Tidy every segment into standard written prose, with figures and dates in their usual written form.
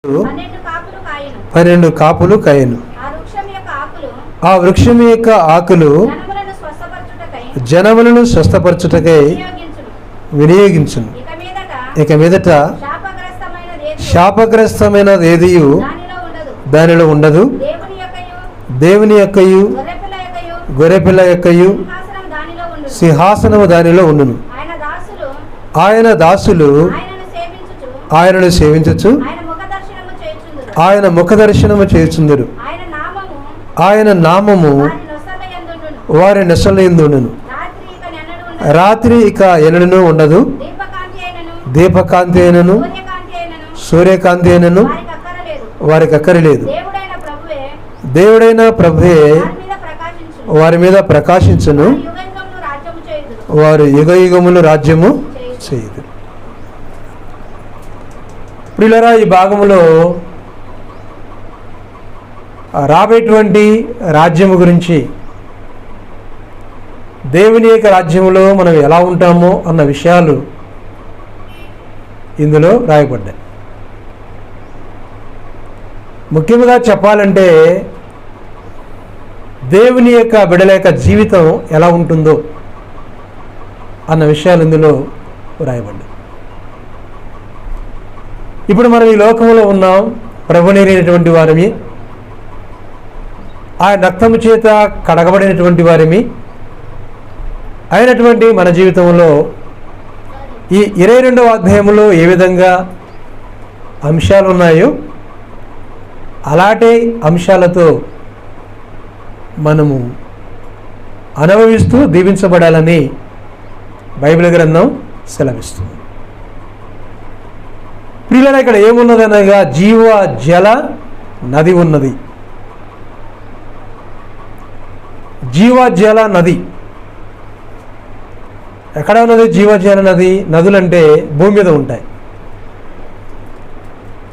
12 కాపులు కాయను. ఆ వృక్షం యొక్క ఆకులు జనములను స్వస్థపరచుటకై వినియోగించును. ఇక మీదట శాపగ్రస్తమైనది ఏదియు దానిలో ఉండదు. దేవుని యొక్కయు గొర్రెపిల్ల యొక్కయు సింహాసనము దానిలో ఉండును. ఆయన దాసులు ఆయనను సేవించుచు ఆయన ముఖ దర్శనము చేయుచుందురు. ఆయన నామము వారి నొసలయందుండును. రాత్రి ఇక ఎన్నడూ ఉండదు. దీపకాంతి అయినను సూర్యకాంతి అయినను వారికి అక్కరలేదు. దేవుడైన ప్రభువే వారి మీద ప్రకాశించును. వారు యుగయుగములు రాజ్యము చేయదు. ప్రియులారా, ఈ భాగములో రాబోయేటువంటి రాజ్యము గురించి, దేవుని యొక్క రాజ్యములో మనం ఎలా ఉంటామో అన్న విషయాలు ఇందులో రాయబడ్డాయి. ముఖ్యంగా చెప్పాలంటే దేవుని యొక్క బిడ్డల యొక్క జీవితం ఎలా ఉంటుందో అన్న విషయాలు ఇందులో రాయబడ్డాయి. ఇప్పుడు మనం ఈ లోకంలో ఉన్నాం, ప్రభునేరినటువంటి వారిని, ఆ రక్తము చేత కడగబడినటువంటి వారిని అయినటువంటి మన జీవితంలో ఈ 22వ అధ్యాయంలో ఏ విధంగా అంశాలు ఉన్నాయో అలాంటి అంశాలతో మనము అనుభవిస్తూ దీవించబడాలని బైబిల్ గ్రంథం సెలవిస్తుంది. ప్రియులారా, ఇక్కడ ఏమున్నదనగా జీవ జల నది ఉన్నది. జీవజల నది ఎక్కడ ఉన్నది? జీవజల నది. నదులంటే భూమి మీద ఉంటాయి,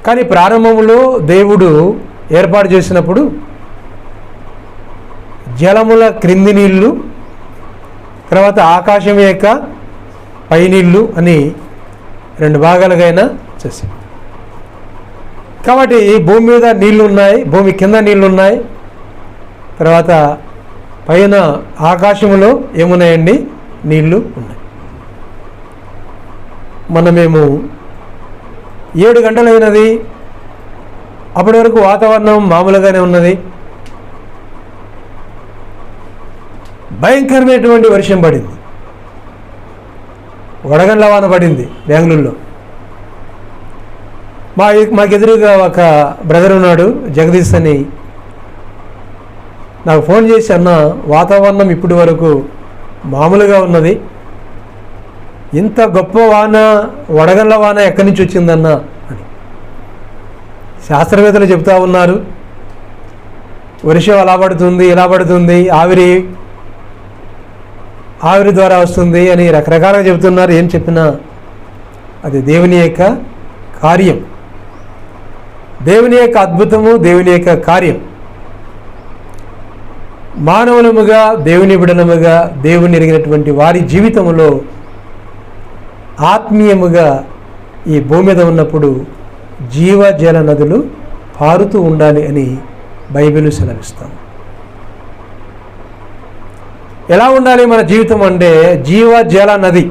కానీ ప్రారంభంలో దేవుడు ఏర్పాటు చేసినప్పుడు జలముల క్రింది నీళ్లు, తర్వాత ఆకాశం యొక్క పై నీళ్లు అని 2 భాగాలుగా చేసి, కాబట్టి భూమి మీద నీళ్లు ఉన్నాయి, భూమి కింద నీళ్లు ఉన్నాయి, తర్వాత పైన ఆకాశంలో ఏమున్నాయండి? నీళ్లు ఉన్నాయి. మనమేమో 7 గంటలైనది, అప్పటి వరకు వాతావరణం మామూలుగానే ఉన్నది. భయంకరమైనటువంటి వర్షం పడింది, వడగండ్ల వాన పడింది బెంగళూరులో. మాకెదురుగా ఒక బ్రదర్ ఉన్నాడు, జగదీష్ అని. నాకు ఫోన్ చేసి, అన్న వాతావరణం ఇప్పటి వరకు మామూలుగా ఉన్నది, ఇంత గొప్ప వాన, వడగండ్ల వాన ఎక్కడి నుంచి వచ్చిందన్న అని. శాస్త్రవేత్తలు చెప్తా ఉన్నారు, వర్షం అలా పడుతుంది, ఇలా పడుతుంది, ఆవిరి ద్వారా వస్తుంది అని రకరకాలుగా చెబుతున్నారు. ఏం చెప్పినా అది దేవుని యొక్క కార్యం, దేవుని యొక్క అద్భుతము, దేవుని యొక్క కార్యం. మానవులముగా, దేవుని బిడ్డలముగా, దేవుని ఎరిగినటువంటి వారి జీవితంలో ఆత్మీయముగా ఈ భూమి మీద ఉన్నప్పుడు జీవజల నదులు పారుతూ ఉండాలి అని బైబిల్ సెలవిస్తాం. ఎలా ఉండాలి మన జీవితం అంటే, జీవజల నది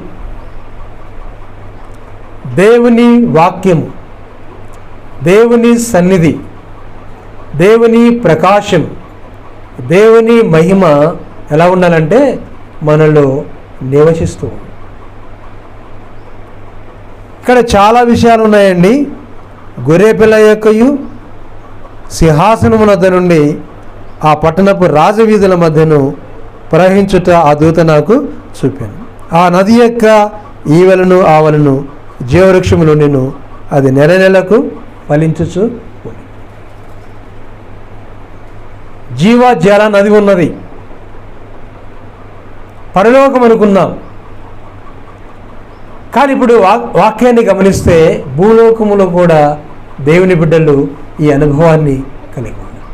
దేవుని వాక్యము, దేవుని సన్నిధి, దేవుని ప్రకాశం, దేవుని మహిమ ఎలా ఉండాలంటే మనలో నివసిస్తూ ఉంది. ఇక్కడ చాలా విషయాలు ఉన్నాయండి. గొర్రెపిల్ల యొక్కయు సింహాసనము వద్ద నుండి ఆ పట్టణపు రాజవీధుల మధ్యను ప్రవహించుట ఆ దూత నాకు చూపాను. ఆ నది యొక్క ఈవెలను ఆవలను జీవవృక్షములు నేను, అది నెల నెలకు ఫలించుచు. జీవజల నది ఉన్నది. పరలోకం అనుకున్నాం, కానీ ఇప్పుడు వాక్యాన్ని గమనిస్తే భూలోకములో కూడా దేవుని బిడ్డలు ఈ అనుభవాన్ని కలిగి ఉన్నారు.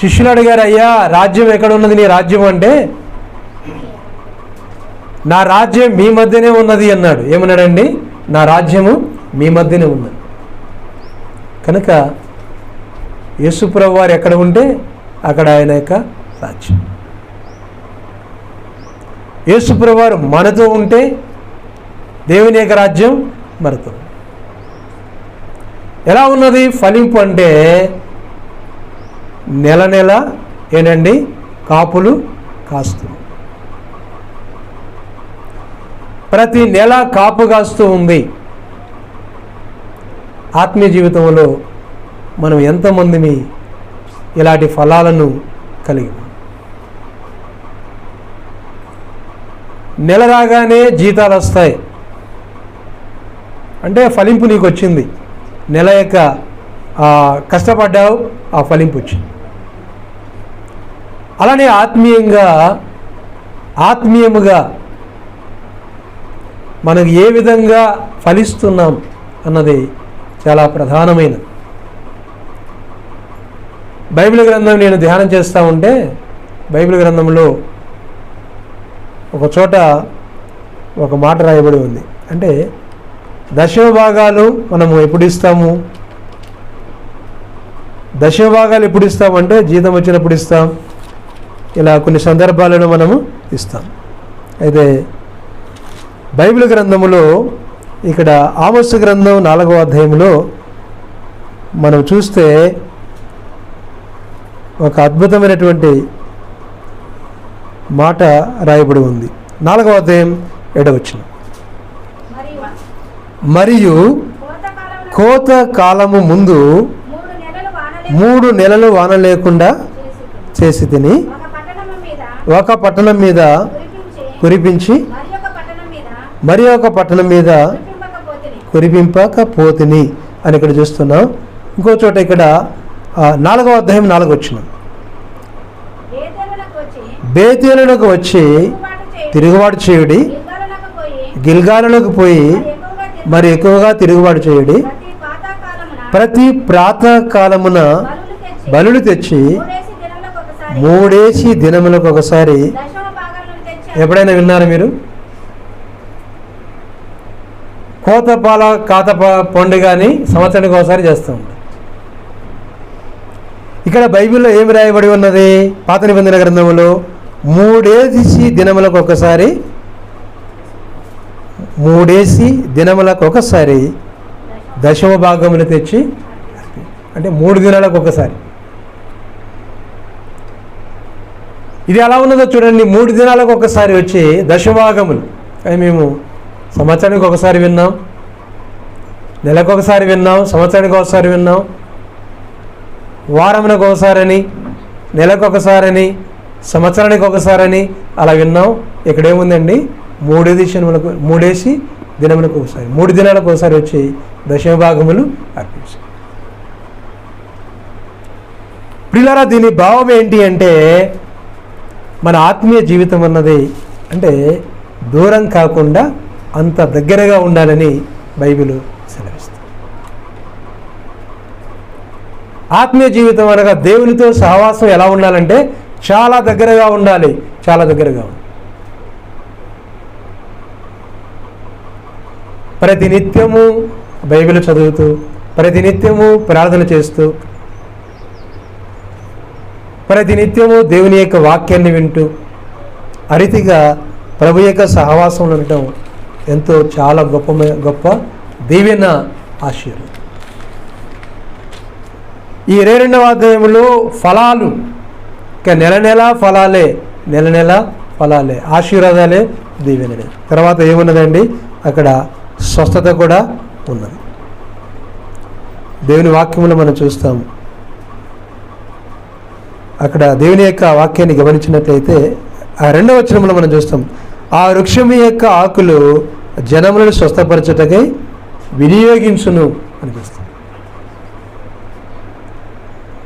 శిష్యులు అడిగారు, అయ్యా రాజ్యం ఎక్కడ ఉన్నది నీ రాజ్యం అంటే, నా రాజ్యం మీ మధ్యనే ఉన్నది అన్నాడు. ఏమన్నాడండి? నా రాజ్యము మీ మధ్యనే ఉన్నది. కనుక యేసుప్రభు వారు ఎక్కడ ఉంటే అక్కడ ఆయన యొక్క రాజ్యం. యేసుప్రభు వారు మనతో ఉంటే దేవుని యొక్క రాజ్యం మనతో. ఎలా ఉన్నది ఫలింపు అంటే నెల నెల ఏంటండి కాపులు కాస్తూ, ప్రతి నెల కాపు కాస్తూ ఉంది. ఆత్మీయ జీవితంలో మనం ఎంతమందిని ఇలాంటి ఫలాలను కలిగి ఉన్నాం? నెల రాగానే జీతాలు వస్తాయి అంటే ఫలింపు నీకు వచ్చింది. నెల యొక్క కష్టపడ్డావు, ఆ ఫలింపు వచ్చింది. అలానే ఆత్మీయముగా మనం ఏ విధంగా ఫలిస్తున్నాం అన్నది చాలా ప్రధానమైనది. బైబిల్ గ్రంథం నేను ధ్యానం చేస్తూ ఉంటే బైబిల్ గ్రంథంలో ఒక చోట ఒక మాట రాయబడి ఉంది. అంటే దశమ భాగాలు మనము ఎప్పుడు ఇస్తాము? దశమ భాగాలు ఎప్పుడు ఇస్తామంటే జీతం వచ్చినప్పుడు ఇస్తాం, ఇలా కొన్ని సందర్భాలను మనము ఇస్తాం. అయితే బైబిల్ గ్రంథములో ఇక్కడ ఆమోసు గ్రంథం 4వ అధ్యాయంలో మనం చూస్తే ఒక అద్భుతమైనటువంటి మాట రాయబడి ఉంది. 4వ అధ్యాయం 7వ వచనం. మరియు కోత కాలము ముందు 3 నెలలు వాన లేకుండా చేసి తిని ఒక పట్టణం మీద కురిపించి మరి ఒక పట్టణం మీద కురిపింపకపోతిని అని ఇక్కడ చూస్తున్నాం. ఇంకో చోట ఇక్కడ 4వ అధ్యాయం 4వ వచనం. బేతేలునకు వచ్చి తిరుగుబాటు చేయుడి, గిల్గాలులకు పోయి మరి ఎక్కువగా తిరుగుబాటు చేయుడి, ప్రతి ప్రాతకాలమున బలులు తెచ్చి 3 దినములకు ఒకసారి. ఎప్పుడైనా విన్నారా మీరు? కాత పండుగ అని సంవత్సరానికి ఒకసారి చేస్తూ ఉంటాం. ఇక్కడ బైబిల్లో ఏమి రాయబడి ఉన్నది? పాత నిబంధన గ్రంథంలో 3 దినములకు ఒకసారి, 3 దినములకు ఒకసారి దశమ భాగములు తెచ్చి, అంటే 3 దినాలకు ఒకసారి. ఇది ఎలా ఉన్నదో చూడండి. 3 దినాలకు ఒకసారి వచ్చి దశభాగములు. అవి మేము సంవత్సరానికి ఒకసారి విన్నాం, నెలకు ఒకసారి విన్నాం, సంవత్సరానికి ఒకసారి విన్నాం, వారమునకు ఒకసారని, నెలకు ఒకసారని, సంవత్సరానికి ఒకసారని అలా విన్నాం. ఇక్కడ ఏముందండి? 3 దినములకు ఒకసారి, 3 దినాలకు ఒకసారి వచ్చి దశభాగములు అర్పించారు. ప్రియులారా, దీని భావం ఏంటి అంటే మన ఆత్మీయ జీవితం అన్నది అంటే దూరం కాకుండా అంత దగ్గరగా ఉండాలని బైబిల్ సెలవిస్తుంది. ఆత్మీయ జీవితం అనగా దేవునితో సహవాసం ఎలా ఉండాలంటే చాలా దగ్గరగా ఉండాలి, చాలా దగ్గరగా ఉండాలి. ప్రతినిత్యము బైబిల్ చదువుతూ, ప్రతినిత్యము ప్రార్థన చేస్తూ, ప్రతినిత్యము దేవుని యొక్క వాక్యాన్ని వింటూ అరితిగా ప్రభు యొక్క సహవాసంలో ఉండటం ఎంతో చాలా గొప్ప దీవెన ఆశీర్వాదం. ఈ 22వ అధ్యాయంలో ఫలాలు, ఇక నెల నెల ఫలాలే, ఆశీర్వాదాలే, దీవెనలే. తర్వాత ఏమున్నదండి? అక్కడ స్వస్థత కూడా ఉన్నది. దేవుని వాక్యములో మనం చూస్తాము. అక్కడ దేవుని యొక్క వాక్యాన్ని గమనించినట్లయితే ఆ 2వ వచనంలో మనం చూస్తాం, ఆ వృక్షము యొక్క ఆకులు జనములను స్వస్థపరచుటకై వినియోగించును అని చూస్తాం.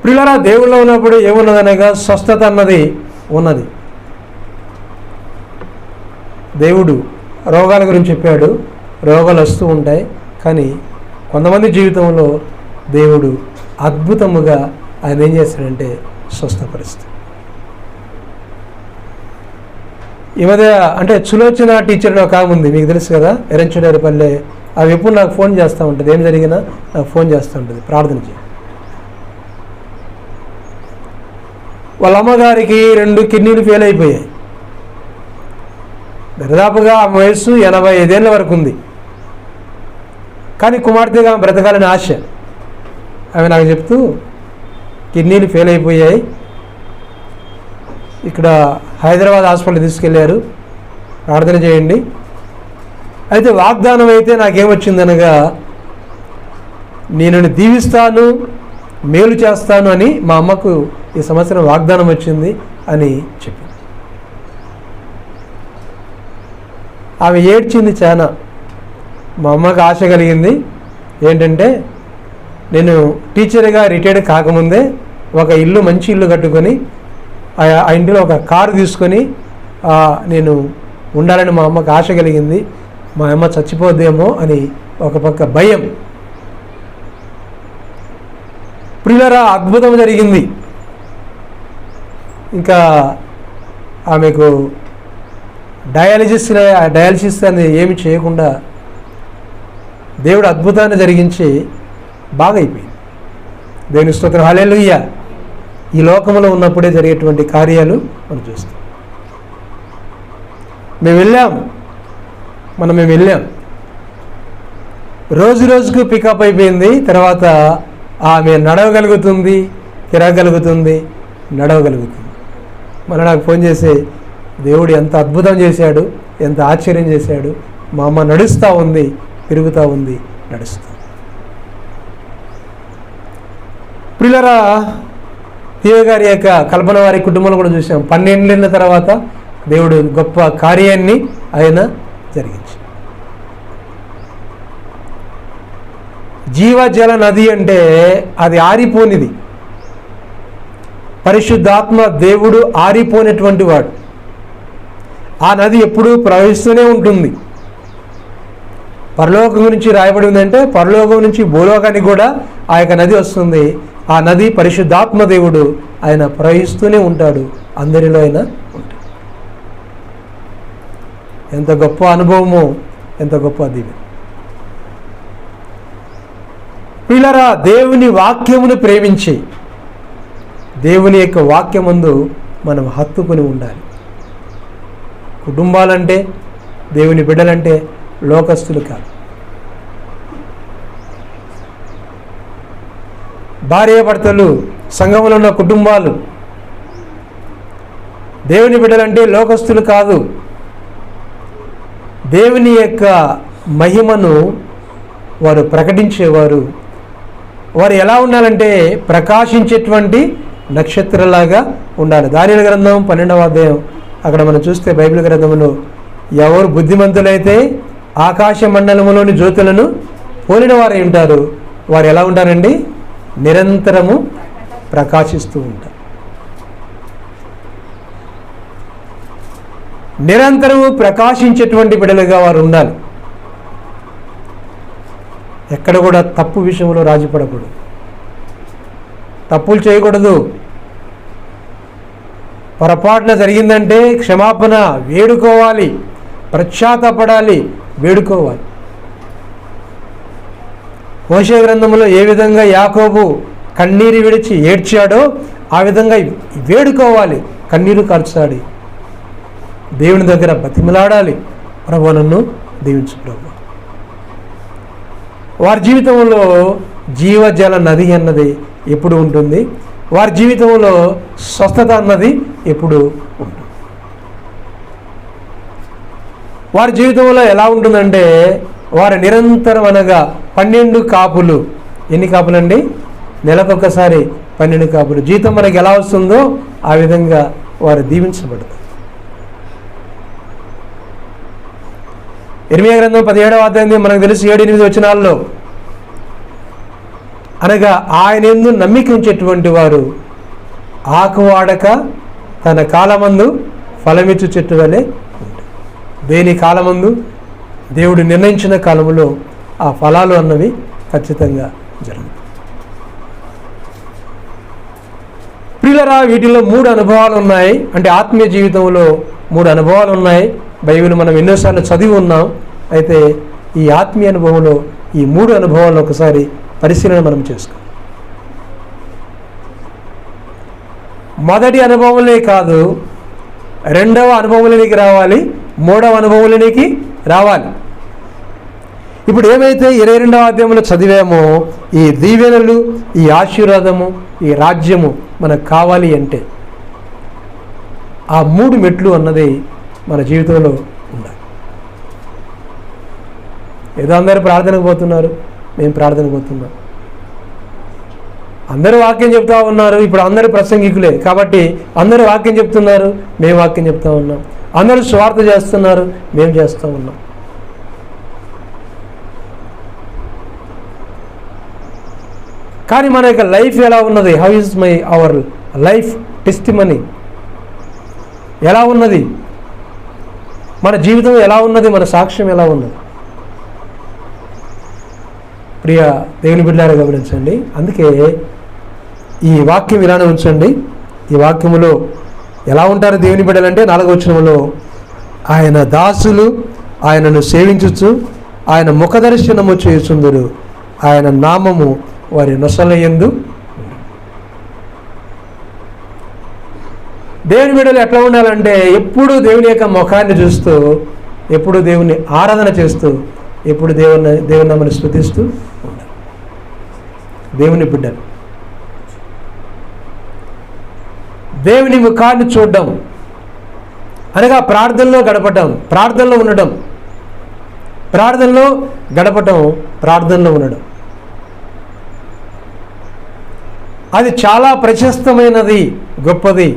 ప్రియులారా, దేవుల్లో ఉన్నప్పుడు ఏమున్నదనగా స్వస్థత అన్నది ఉన్నది. దేవుడు రోగాల గురించి చెప్పాడు, రోగాలు వస్తూ ఉంటాయి. కానీ కొంతమంది జీవితంలో దేవుడు అద్భుతముగా ఆయన ఏం చేస్తాడంటే స్వస్థపరుస్తాడు. ఈ మధ్య అంటే సులోచన టీచర్ ఒక ఆమె ఉంది, మీకు తెలుసు కదా, ఎరంచుడారిపల్లె అవి ఎప్పుడు నాకు ఫోన్ చేస్తూ ఉంటుంది, ఏం జరిగినా నాకు ఫోన్ చేస్తూ ఉంటుంది, ప్రార్థన చేయి. వాళ్ళ అమ్మగారికి 2 కిడ్నీలు ఫెయిల్ అయిపోయాయి. దాదాపుగా ఆమె వయస్సు 85 ఏళ్ళ వరకు ఉంది. కానీ కుమార్తెగా బ్రతకాలని ఆశ. ఆమె నాకు చెప్తూ, కిడ్నీలు ఫెయిల్ అయిపోయాయి, ఇక్కడ హైదరాబాద్ హాస్పిటల్ తీసుకెళ్ళారు, ప్రార్థన చేయండి. అయితే వాగ్దానం అయితే నాకేమొచ్చిందనగా, నేను దీవిస్తాను, మేలు చేస్తాను అని మా అమ్మకు ఈ సంవత్సరం వాగ్దానం వచ్చింది అని చెప్పి ఆమె ఏడ్చింది చాలా. మా అమ్మకు ఆశ కలిగింది ఏంటంటే, నేను టీచర్గా రిటైర్డ్ కాకముందే ఒక ఇల్లు, మంచి ఇల్లు కట్టుకొని ఆ ఇంటిలో ఒక కారు తీసుకొని నేను ఉండాలని మా అమ్మకు ఆశ కలిగింది. మా అమ్మ చచ్చిపోద్దేమో అని ఒక పక్క భయం. ప్రియులారా, అద్భుతం జరిగింది. ఇంకా ఆమెకు డయాలసిస్ అని ఏమి చేయకుండా దేవుడు అద్భుతాన్ని జరిగించి బాగా అయిపోయింది. దేవుని స్తోత్రం, హల్లెలూయా. ఈ లోకంలో ఉన్నప్పుడే జరిగేటువంటి కార్యాలు మనం చూస్తాం. మేము వెళ్ళాం, రోజు రోజుకు పికప్ అయిపోయింది. తర్వాత ఆమె నడవగలుగుతుంది, తిరగగలుగుతుంది, నడవగలుగుతుంది. మళ్ళీ నాకు ఫోన్ చేసి, దేవుడు ఎంత అద్భుతం చేశాడు, ఎంత ఆశ్చర్యం చేశాడు, మా అమ్మ నడుస్తూ ఉంది, తిరుగుతూ ఉంది, నడుస్తూ. ప్రియులారా, తీయ గారి యొక్క కల్పన వారి కుటుంబంలో కూడా చూసాం. 12 ఏళ్ళ తర్వాత దేవుడు గొప్ప కార్యాన్ని ఆయన జరిగించి. జీవజల నది అంటే అది ఆరిపోనిది. పరిశుద్ధాత్మ దేవుడు ఆరిపోయినటువంటి వాడు. ఆ నది ఎప్పుడూ ప్రవహిస్తూనే ఉంటుంది. పరలోకం గురించి రాయబడి ఉందంటే, పరలోకం నుంచి భూలోకానికి కూడా ఆ యొక్క నది వస్తుంది. ఆ నది పరిశుద్ధాత్మ దేవుడు, ఆయన ప్రవహిస్తూనే ఉంటాడు, అందరిలో ఆయన ఉంటాడు. ఎంత గొప్ప అనుభవమో, ఎంత గొప్ప దీవెన. ప్రియులారా, దేవుని వాక్యమును ప్రేమించి దేవుని యొక్క వాక్యమందు మనం హత్తుకొని ఉండాలి. కుటుంబాలంటే, దేవుని బిడ్డలంటే లోకస్తులు కాదు. భార్యాభర్తలు, సంఘంలో ఉన్న కుటుంబాలు దేవుని బిడ్డలంటే లోకస్తులు కాదు. దేవుని యొక్క మహిమను వారు ప్రకటించేవారు. వారు ఎలా ఉండాలంటే ప్రకాశించేటువంటి నక్షత్రలాగా ఉండాలి. దానియేలు గ్రంథం 12వ అధ్యాయం అక్కడ మనం చూస్తే బైబిల్ గ్రంథంలో, ఎవరు బుద్ధిమంతులైతే ఆకాశ మండలములోని జ్యోతులను పోలిన వారై ఉంటారు. వారు ఎలా ఉంటారండి? నిరంతరము ప్రకాశిస్తూ ఉంటారు. నిరంతరము ప్రకాశించేటువంటి బిడ్డలుగా వారు ఉండాలి. ఎక్కడ కూడా తప్పు విషయంలో రాజీపడకూడదు, తప్పులు చేయకూడదు. పొరపాటున జరిగిందంటే క్షమాపణ వేడుకోవాలి, పశ్చాత్తాపడాలి, వేడుకోవాలి. మోషే గ్రంథంలో ఏ విధంగా యాకోబు కన్నీరు విడిచి ఏడ్చాడో ఆ విధంగా వేడుకోవాలి, కన్నీరు కార్చాలి, దేవుని దగ్గర బతిమలాడాలి. ప్రభు నన్ను దీవించు ప్రభు. వారి జీవితంలో జీవజల నది అన్నది ఎప్పుడు ఉంటుంది. వారి జీవితంలో స్వస్థత అన్నది ఎప్పుడు ఉంటుంది. వారి జీవితంలో ఎలా ఉంటుందంటే, వారు నిరంతరం అనగా 12 కాపులు. ఎన్ని కాపులండి? నెలకొకసారి 12 కాపులు. జీతం మనకి ఎలా వస్తుందో ఆ విధంగా వారు దీవించబడతారు. ఇర్మీయా గ్రంథం 17వ అధ్యాయం మనకు తెలుసు, 7-8 వచనాల్లో, అనగా ఆయన యందు నమ్మిక ఉంచేటువంటి వారు ఆకు వాడక తన కాలమందు ఫలమిచ్చు చెట్టు వలె ఉంటారు. దేని కాలమందు? దేవుడు నిర్ణయించిన కాలంలో ఆ ఫలాలు అన్నవి ఖచ్చితంగా జరుగుతాయి. ప్రియులరా, వీటిలో 3 అనుభవాలు ఉన్నాయి. అంటే ఆత్మీయ జీవితంలో 3 అనుభవాలు ఉన్నాయి. బైబిల్ మనం ఎన్నోసార్లు చదివి ఉన్నాం. అయితే ఈ ఆత్మీయ అనుభవంలో ఈ 3 అనుభవాలను ఒకసారి పరిశీలన మనం చేసుకోవాలి. మొదటి అనుభవంలోనే కాదు, రెండవ అనుభవంలోనికి రావాలి, మూడవ అనుభవంలోనికి రావాలి. ఇప్పుడు ఏమైతే 22వ అధ్యాయంలో చదివామో ఈ దీవెనలు, ఈ ఆశీర్వాదము, ఈ రాజ్యము మనకు కావాలి అంటే ఆ 3 మెట్లు అన్నది మన జీవితంలో ఉండాలి. ఏదో అందరూ ప్రార్థనకు పోతున్నారు, మేము ప్రార్థనకు పోతున్నాం, అందరూ వాక్యం చెప్తా ఉన్నారు, ఇప్పుడు అందరూ ప్రసంగికులే కాబట్టి అందరూ వాక్యం చెప్తున్నారు, మేము వాక్యం చెప్తా ఉన్నాం, అందరూ స్వార్థ చేస్తున్నారు, మేము చేస్తూ ఉన్నాం. కానీ మన యొక్క లైఫ్ ఎలా ఉన్నది? How is our life testimony ఎలా ఉన్నది? మన జీవితం ఎలా ఉన్నది? మన సాక్ష్యం ఎలా ఉన్నది? ప్రియ దేవుని బిడ్డలారా గమనించండి. అందుకే ఈ వాక్యం ఇలానే ఉంచండి. ఈ వాక్యములో ఎలా ఉంటారు దేవుని బిడ్డలంటే 4వ వచనంలో ఆయన దాసులు ఆయనను సేవించుచు ఆయన ముఖదర్శనము చేయుచుందురు, ఆయన నామము వారి నొసలయందు. దేవుని బిడ్డలు ఎట్లా ఉండాలంటే ఎప్పుడు దేవుని యొక్క ముఖాన్ని చూస్తూ, ఎప్పుడు దేవుని ఆరాధన చేస్తూ, ఎప్పుడు దేవుని నామని స్తుతిస్తూ ఉండాలి. దేవుని బిడ్డలు దేవుని ముఖాన్ని చూడడం అనగా ప్రార్థనలో గడపటం, ప్రార్థనలో ఉండడం, ప్రార్థనలో గడపటం, ప్రార్థనలో ఉండడం. అది చాలా ప్రశస్తమైనది, గొప్పది.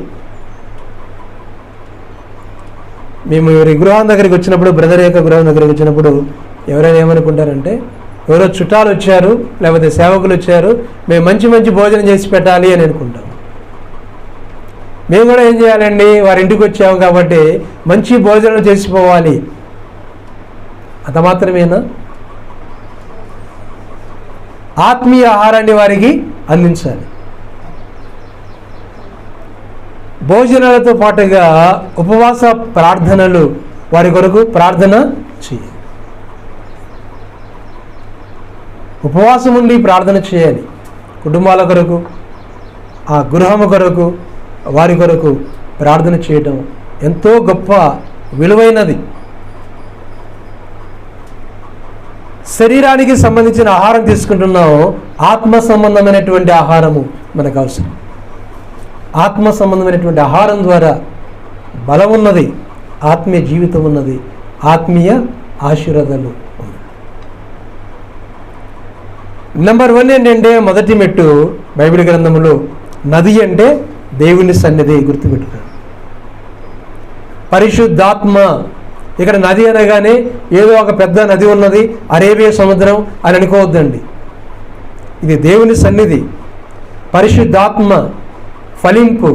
మేము ఎవరి గృహం దగ్గరికి వచ్చినప్పుడు, బ్రదర్ యొక్క గృహం దగ్గరికి వచ్చినప్పుడు ఎవరైనా ఏమనుకుంటారంటే ఎవరో చుట్టాలు వచ్చారు, లేకపోతే సేవకులు వచ్చారు, మేము మంచి మంచి భోజనం చేసి పెట్టాలి అని అనుకుంటాం. మేము కూడా ఏం చేయాలండి, వారి ఇంటికి వచ్చాము కాబట్టి మంచి భోజనం చేసిపోవాలి. అంత మాత్రమేనా? ఆత్మీయ ఆహారాన్ని వారికి అందించాలి. భోజనాలతో పాటుగా ఉపవాస ప్రార్థనలు వారి కొరకు ప్రార్థన చేయాలి. ఉపవాసం ఉండి ప్రార్థన చేయాలి. కుటుంబాల కొరకు, ఆ గృహము కొరకు, వారి కొరకు ప్రార్థన చేయటం ఎంతో గొప్ప విలువైనది. శరీరానికి సంబంధించిన ఆహారం తీసుకుంటున్నాం, ఆత్మ సంబంధమైనటువంటి ఆహారము మనకు అవసరం. ఆత్మ సంబంధమైనటువంటి ఆహారం ద్వారా బలం ఉన్నది, ఆత్మీయ జీవితం ఉన్నది, ఆత్మీయ ఆశీర్వాదాలు ఉన్నాయి. నెంబర్ 1 ఏంటంటే మొదటి మెట్టు బైబిల్ గ్రంథంలో నది అంటే దేవుని సన్నిధి. గుర్తుపెట్టుకోండి, పరిశుద్ధాత్మ. ఇక్కడ నది అనగానే ఏదో ఒక పెద్ద నది ఉన్నది, అరేబియా సముద్రం అని అనుకోవద్దండి. ఇది దేవుని సన్నిధి, పరిశుద్ధాత్మ, ఫలింపు,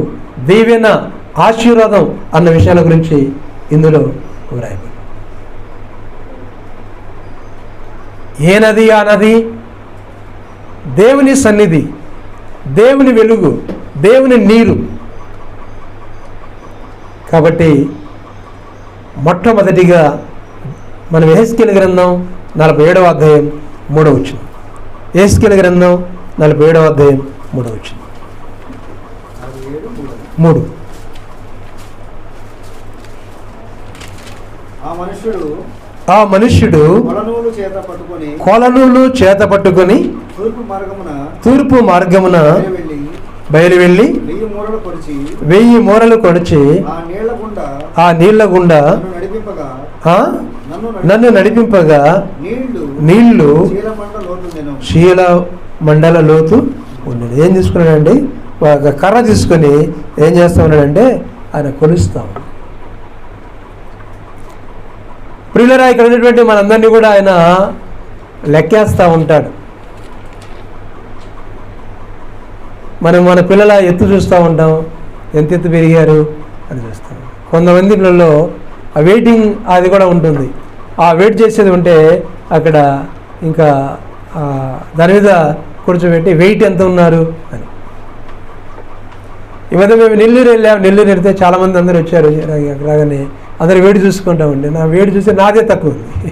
దీవెన, ఆశీర్వాదం అన్న విషయాల గురించి ఇందులో వ్రాయబడింది. ఏ నది? ఆ నది దేవుని సన్నిధి, దేవుని వెలుగు, దేవుని నీరు. కాబట్టి మొట్టమొదటిగా మనం యెహెజ్కేలు గ్రంథం 47వ అధ్యాయం 3వ వచనం. యెహెజ్కేలు గ్రంథం 47వ అధ్యాయం 3వ వచనం. 3 ఆ మనుష్యుడు కొలనూలు చేత పట్టుకొని తూర్పు మార్గమున బయలు వెళ్ళి 1000 మూరలు కొడిచి ఆ నీళ్ల గుండా నన్ను నడిపింపగా నీళ్లు శీల మండల లోతు ఉన్నది. ఏం తీసుకున్నాడండి? ఒక కర్ర తీసుకొని ఏం చేస్తా ఉన్నాడంటే ఆయన కొలుస్తాం. ప్రియులరా, ఇక్కడ ఉన్నటువంటి మనందరినీ కూడా ఆయన లెక్కేస్తూ ఉంటాడు. మనం మన పిల్లల ఎత్తు చూస్తూ ఉంటాం, ఎంత ఎత్తు పెరిగారు అని చూస్తాం. కొంతమందిలో ఆ వెయిటింగ్ అది కూడా ఉంటుంది. ఆ వెయిట్ చేసేది ఉంటే అక్కడ ఇంకా దాని మీద కూర్చోబెట్టి వెయిట్ ఎంత ఉన్నారు అని. ఈ మధ్య మేము నెల్లూరు వెళ్ళాము. నెల్లూరు వెళ్తే చాలామంది అందరూ వచ్చారు. రాగానే అందరు వేడి చూసుకుంటామండి. నా వేడి చూస్తే నాదే తక్కువ ఉంది.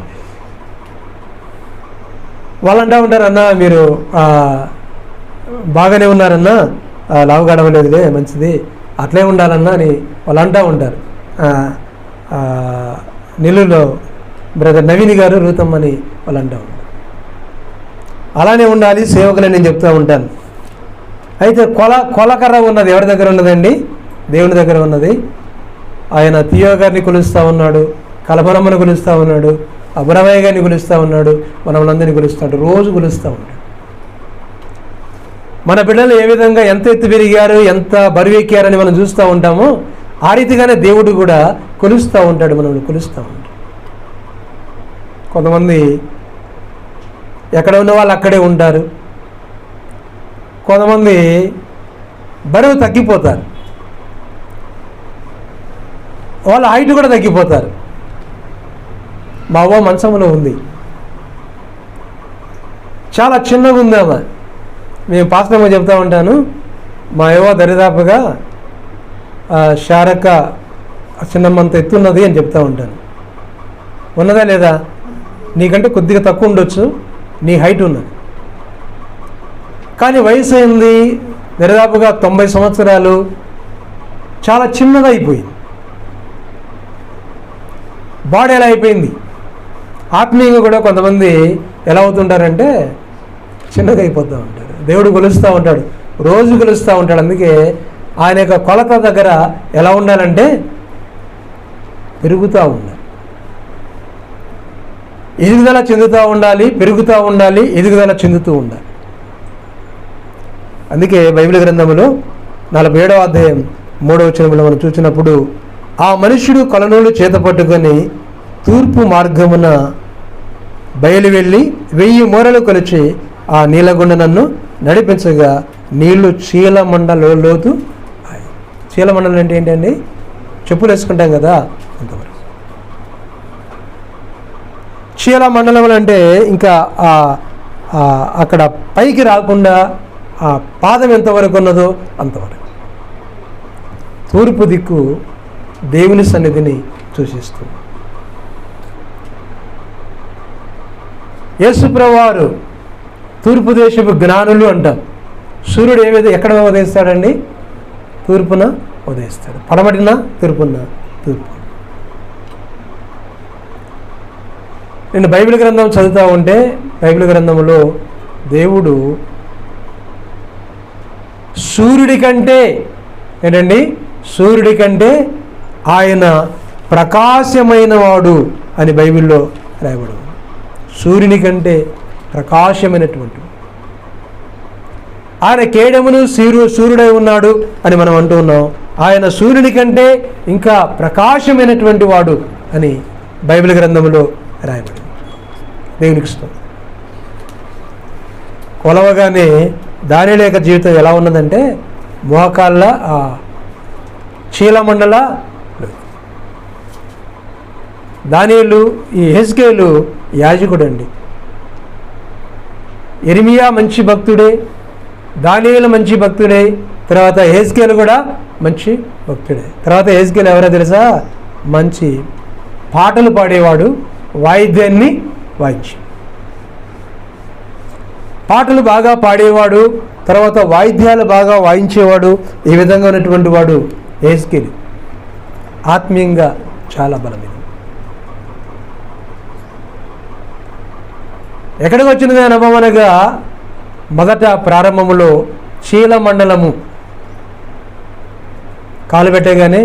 వాళ్ళు అంటూ ఉంటారు, అన్న మీరు బాగానే ఉన్నారన్నా, లావు గడవలేదులే, మంచిది, అట్లే ఉండాలన్నా అని వాళ్ళు అంటూ ఉంటారు. నెల్లూరులో బ్రదర్ నవీన్ గారు, రూతమ్మని వాళ్ళు అంటూ ఉంటారు. అలానే ఉండాలి సేవకులని నేను చెప్తూ ఉంటాను. అయితే కొలకర్ర ఉన్నది ఎవరి దగ్గర ఉన్నదండి? దేవుని దగ్గర ఉన్నది. ఆయన తీయో గారిని కొలుస్తూ ఉన్నాడు, కలపరమ్మను కొలుస్తూ ఉన్నాడు, అబ్రమయ్య గారిని కొలుస్తూ ఉన్నాడు, మనల్ని కొలుస్తాడు, రోజు కొలుస్తూ ఉంటాడు. మన బిడ్డలు ఏ విధంగా ఎంత ఎత్తు పెరిగారు, ఎంత బరువు ఎక్కారని మనం చూస్తూ ఉంటామో ఆ రీతిగానే దేవుడు కూడా కొలుస్తూ ఉంటాడు, మనల్ని కొలుస్తూ ఉంటాడు. కొంతమంది ఎక్కడ ఉన్న వాళ్ళు అక్కడే ఉంటారు, కొంతమంది బరువు తగ్గిపోతారు, వాళ్ళ హైట్ కూడా తగ్గిపోతారు. మా అవ్వ మంచంలో ఉంది, చాలా చిన్నగా ఉంది ఆమె. మేము పాస్టర్గా చెప్తా ఉంటాను, మా అవ్వ దరిదాపుగా శారక్క చిన్నమ్మంత ఎత్తున్నది అని చెప్తూ ఉంటాను. ఉన్నదా లేదా? నీకంటే కొద్దిగా తక్కువ ఉండొచ్చు, నీ హైట్ ఉన్నది. కానీ వయసు అయింది, దరిదాపుగా 90 సంవత్సరాలు, చాలా చిన్నగా అయిపోయింది. బాడీ ఎలా అయిపోయింది. ఆత్మీయంగా కూడా కొంతమంది ఎలా అవుతుంటారంటే చిన్నగా అయిపోతూ ఉంటారు. దేవుడు కొలుస్తూ ఉంటాడు, రోజు కొలుస్తూ ఉంటాడు. అందుకే ఆయన యొక్క కొలత దగ్గర ఎలా ఉండాలంటే పెరుగుతూ ఉండాలి, ఎదుగుదల చెందుతూ ఉండాలి, పెరుగుతూ ఉండాలి, ఎదుగుదల చెందుతూ ఉండాలి. అందుకే బైబిల్ గ్రంథంలో 47వ అధ్యాయం 3వ వచనంలో మనం చూసినప్పుడు, ఆ మనుష్యుడు కొలనూలు చేత పట్టుకొని తూర్పు మార్గమున బయలు వెళ్ళి 1000 మూరలు కొలిచి ఆ నీలగుండ నన్ను నడిపించగా నీళ్లు చీలమండలో లోతు. చీలమండలం అంటే ఏంటండి? చెప్పులు వేసుకుంటాం కదా, అంతవరకు. చీలమండలం అంటే ఇంకా అక్కడ పైకి రాకుండా ఆ పాదం ఎంతవరకు ఉన్నదో అంతవరకు. తూర్పు దిక్కు దేవుని సన్నిధిని సూచిస్తుంది. యేసుప్రభువారు తూర్పు దేశపు జ్ఞానులు అంటాం. సూర్యుడు ఎక్కడ ఉదయిస్తాడండి? తూర్పున ఉదయిస్తాడు. పడమటిన, తూర్పున. తూర్పు. నేను బైబిల్ గ్రంథం చదువుతూ ఉంటే బైబిల్ గ్రంథంలో దేవుడు సూర్యుడి కంటే ఏంటండి? సూర్యుడి కంటే ఆయన ప్రకాశమైన వాడు అని బైబిల్లో రాయబడి. సూర్యుని కంటే ప్రకాశమైనటువంటి ఆయన కేడమును సూర్యుడై ఉన్నాడు అని మనం అంటూ ఉన్నాం. ఆయన సూర్యుని కంటే ఇంకా ప్రకాశమైనటువంటి వాడు అని బైబిల్ గ్రంథంలో రాయబడింది. దేవునికి స్తోత్రం. కొలవగానే దానియేలు యొక్క జీవితం ఎలా ఉన్నదంటే మోకాళ్ళ చీలమండల. దానియేలు, ఈ హెజ్కేలు యాజకుడు అండి. యెరెమీయా మంచి భక్తుడే, దానియేలు మంచి భక్తుడే, తర్వాత హెజ్కేలు కూడా మంచి భక్తుడే. తర్వాత హెజ్కేలు ఎవరో తెలుసా? మంచి పాటలు పాడేవాడు, వాయిద్యాన్ని వాయించి పాటలు బాగా పాడేవాడు, తర్వాత వాయిద్యాలు బాగా వాయించేవాడు. ఈ విధంగా ఉన్నటువంటి వాడు హెజ్కేలు. ఆత్మీయంగా చాలా బలమైనది. ఎక్కడికి వచ్చినది అనుభవం అనగా మొదట ప్రారంభంలో చీలమండలము. కాలు పెట్టగానే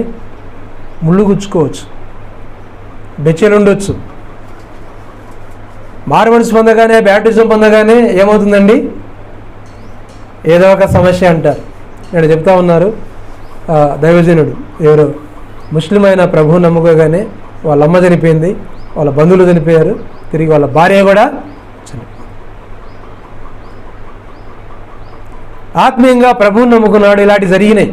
ముళ్ళు గుచ్చుకోవచ్చు, బెచ్చలు ఉండొచ్చు. మారుమనసు పొందగానే, బ్యాప్టిజం పొందగానే ఏమవుతుందండి? ఏదో ఒక సమస్య అంటారు. నేను చెప్తా ఉన్నారు, దైవజనుడు ఎవరో ముస్లిం అయిన ప్రభువు నమ్ముకోగానే వాళ్ళ అమ్మ చనిపోయింది, వాళ్ళ బంధువులు చనిపోయారు, తిరిగి వాళ్ళ భార్య కూడా చనిపోయింది. ఆత్మీయంగా ప్రభువుని నమ్ముకున్నాడు, ఇలాంటి జరిగినాయి.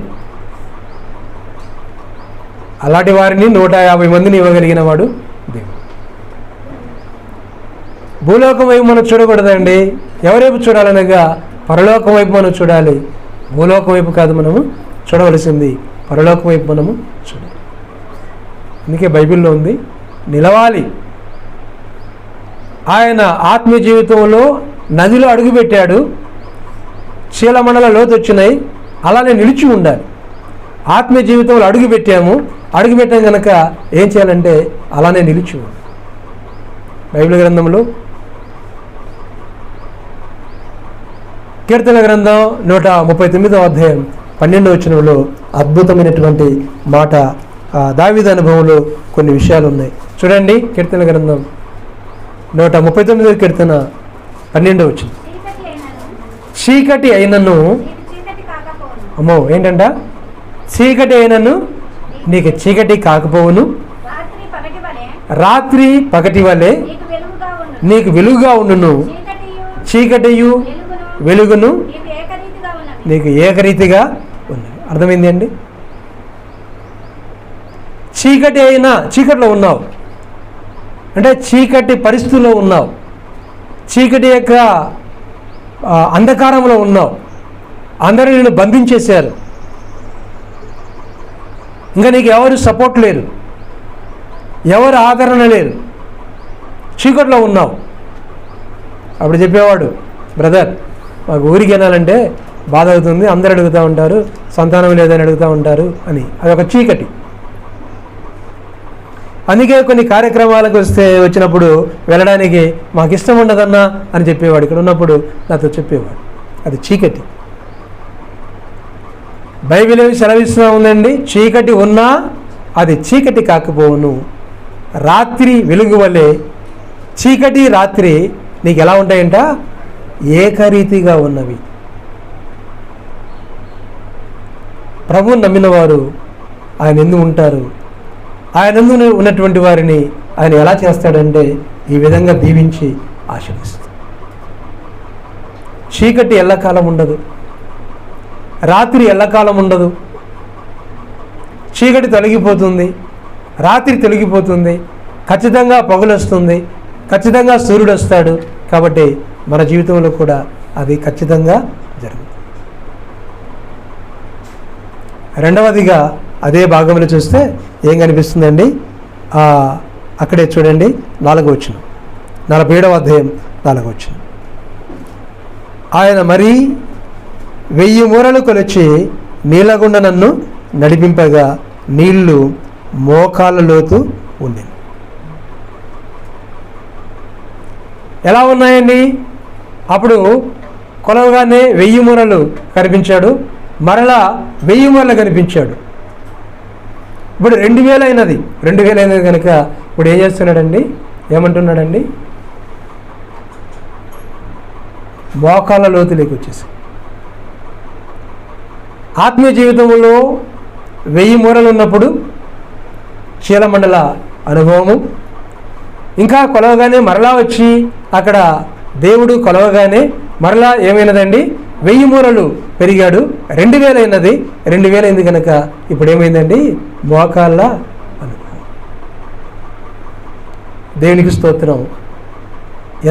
అలాంటి వారిని 150 మందిని ఇవ్వగలిగిన వాడు దేవుడు. భూలోకం వైపు మనం చూడకూడదండి. ఎవరైపు చూడాలనగా పరలోకం వైపు మనం చూడాలి. భూలోకం వైపు కాదు మనము చూడవలసింది, పరలోకం వైపు మనము చూడాలి. అందుకే బైబిల్లో ఉంది, నిలవాలి. ఆయన ఆత్మీయ జీవితంలో నదిలో అడుగుపెట్టాడు, చీలమండల లోతు వచ్చినాయి, అలానే నిలిచి ఉండాలి. ఆత్మీయ జీవితంలో అడుగుపెట్టాం కనుక ఏం చేయాలంటే అలానే నిలిచి ఉండాలి. బైబిల్ గ్రంథంలో కీర్తన గ్రంథం 139వ అధ్యాయం 12వ వచనంలో అద్భుతమైనటువంటి మాట, దావీదు అనుభవంలో కొన్ని విషయాలు ఉన్నాయి. చూడండి, కీర్తన గ్రంథం 139వ కీర్తన 12వ వచనం. చీకటి అయినను, అమ్మో ఏంటంట, చీకటి అయినను నీకు చీకటి కాకపోవును, రాత్రి పగటి వలె నీకు వెలుగుగా ఉండును, చీకటియు వెలుగును నీకు ఏకరీతిగా ఉన్నది. అర్థమైంది అండి? చీకటి అయినా, చీకటిలో ఉన్నావు అంటే చీకటి పరిస్థితుల్లో ఉన్నావు, చీకటి యొక్క అంధకారంలో ఉన్నావు, అందరూ నిన్ను బంధించేశారు, ఇంకా నీకు ఎవరు సపోర్ట్ లేరు, ఎవరు ఆదరణ లేరు, చీకటిలో ఉన్నావు. అప్పుడు చెప్పేవాడు, బ్రదర్ మాకు ఊరికి వెళ్ళాలంటే బాధ అవుతుంది, అందరు అడుగుతూ ఉంటారు, సంతానం లేదని అడుగుతూ ఉంటారు అని. అదొక చీకటి. అందుకే కొన్ని కార్యక్రమాలకు వచ్చినప్పుడు వెళ్ళడానికి మాకు ఇష్టం ఉండదన్నా అని చెప్పేవాడు. ఇక్కడ ఉన్నప్పుడు నాతో చెప్పేవాడు, అది చీకటి. బైబిల్ ఏమి సెలవిస్తూ ఉందండి, చీకటి ఉన్నా అది చీకటి కాకపోవును, రాత్రి వెలుగు వలె చీకటి రాత్రి నీకు ఎలా ఉంటాయంట, ఏకరీతిగా ఉన్నవి. ప్రభువుని నమ్మిన వారు ఆయన ఎందు ఉంటారు. ఆయన ఎందు ఉన్నటువంటి వారిని ఆయన ఎలా చేస్తాడంటే ఈ విధంగా దీవించి ఆశీర్వదిస్తాడు. చీకటి ఎల్లకాలం ఉండదు, రాత్రి ఎల్లకాలం ఉండదు. చీకటి తొలగిపోతుంది, రాత్రి తొలగిపోతుంది, ఖచ్చితంగా పగులు వస్తుంది, ఖచ్చితంగా సూర్యుడు వస్తాడు. కాబట్టి మన జీవితంలో కూడా అది ఖచ్చితంగా జరుగుతుంది. రెండవదిగా అదే భాగంలో చూస్తే ఏం కనిపిస్తుందండి, అక్కడే చూడండి 4వ వచనం, 47వ అధ్యాయం 4వ వచనం. ఆయన మరీ 1000 మూరలు కొలిచి నీళ్ళగుండ నన్ను నడిపింపగా నీళ్లు మోకాళ్ళ లోతు ఉండేవి. ఎలా ఉన్నాయండి? అప్పుడు కొలవగానే 1000 మూరలు కనిపించాడు, మరలా 1000 మూరలు కనిపించాడు. ఇప్పుడు 2000 అయినది. 2000 అయినది కనుక ఇప్పుడు ఏం చేస్తున్నాడండి, ఏమంటున్నాడండి, మోకాళ్ళ లోతులోకి వచ్చేసి. ఆత్మీయ జీవితంలో 1000 మూరలు ఉన్నప్పుడు చీలమండల అనుభవము, ఇంకా కొలవగానే మరలా వచ్చి అక్కడ దేవుడు కొలవగానే మరలా ఏమైనదండి, 1000 మూరలు పెరిగాడు, 2000 అయినది. 2000 అయింది కనుక ఇప్పుడు ఏమైందండి, మోకాళ్ళ అనుభవం. దేవునికి స్తోత్రం.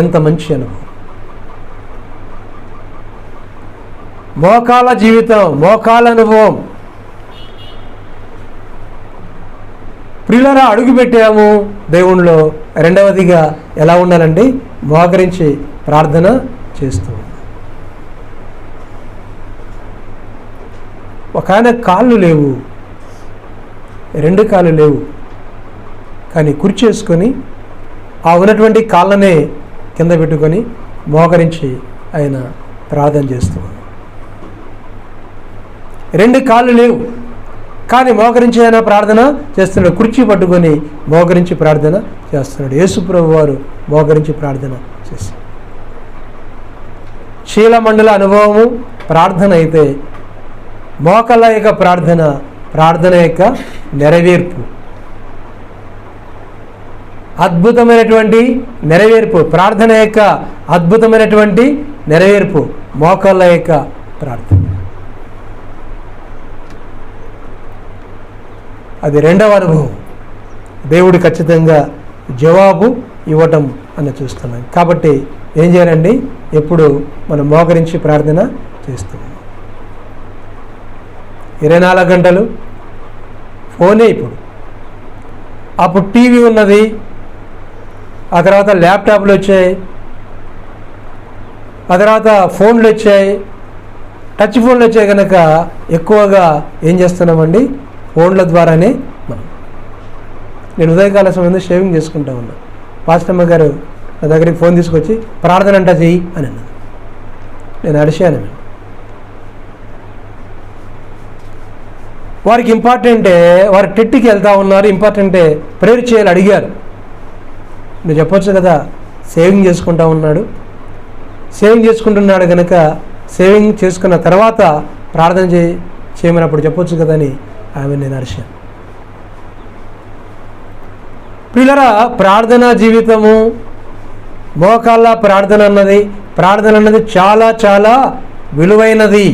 ఎంత మంచి అనుభవం! మోకాళ్ళ జీవితం, మోకాళ్ళ అనుభవం. ప్రియులారా, అడుగు పెట్టాము దేవునిలో. రెండవదిగా ఎలా ఉండాలండి, మోకరించి ప్రార్థన చేస్తూ. ఒక ఆయన కాళ్ళు లేవు, 2 కాళ్ళు లేవు, కానీ కుర్చేసుకొని ఆ ఉన్నటువంటి కాళ్ళనే కింద పెట్టుకొని మోకరించి ఆయన ప్రార్థన చేస్తూ. 2 కాళ్ళు లేవు కానీ మోకరించి ఆయన ప్రార్థన చేస్తున్నాడు. కుర్చీ పట్టుకొని మోకరించి ప్రార్థన చేస్తున్నాడు. యేసు ప్రభు వారు మోకరించి ప్రార్థన చేశారు. శీలమండల అనుభవము ప్రార్థన అయితే, మోకళ్ళ యొక్క ప్రార్థన యొక్క నెరవేర్పు, అద్భుతమైనటువంటి నెరవేర్పు, ప్రార్థన యొక్క అద్భుతమైనటువంటి నెరవేర్పు, మోకళ్ళ యొక్క ప్రార్థన. అది రెండవ అనుభవం. దేవుడు ఖచ్చితంగా జవాబు ఇవ్వటం అని చూస్తున్నాం. కాబట్టి ఏం చేయాలండి, ఎప్పుడు మనం మోకరించి ప్రార్థన చేస్తున్నాం. 24 గంటలు ఫోనే. ఇప్పుడు అప్పుడు టీవీ ఉన్నది, ఆ తర్వాత ల్యాప్టాప్లు వచ్చాయి, ఆ తర్వాత ఫోన్లు వచ్చాయి, టచ్ ఫోన్లు వచ్చాయి కనుక ఎక్కువగా ఏం చేస్తున్నామండి, ఫోన్ల ద్వారానే మనం. నేను ఉదయకాల సమయంలో షేవింగ్ చేసుకుంటా ఉన్నా. పాస్టమ్మ గారు నా దగ్గరికి ఫోన్ తీసుకొచ్చి ప్రార్థన అంటా చెయ్యి అని అన్నాను. నేను అడిశాను. వారికి ఇంపార్టెంటే, వారు టెట్కి వెళ్తూ ఉన్నారు, ఇంపార్టెంటే ప్రేయర్ చేయాలి అడిగారు. నువ్వు చెప్పొచ్చు కదా, సేవింగ్ చేసుకుంటా ఉన్నాడు, సేవింగ్ చేసుకుంటున్నాడు కనుక సేవింగ్ చేసుకున్న తర్వాత ప్రార్థన చేయమని అప్పుడు చెప్పొచ్చు కదా అని ఆమె నేను అడిశాను. పిల్లరా, ప్రార్థనా జీవితము, మోకాళ్ళ ప్రార్థన అన్నది చాలా చాలా విలువైనది.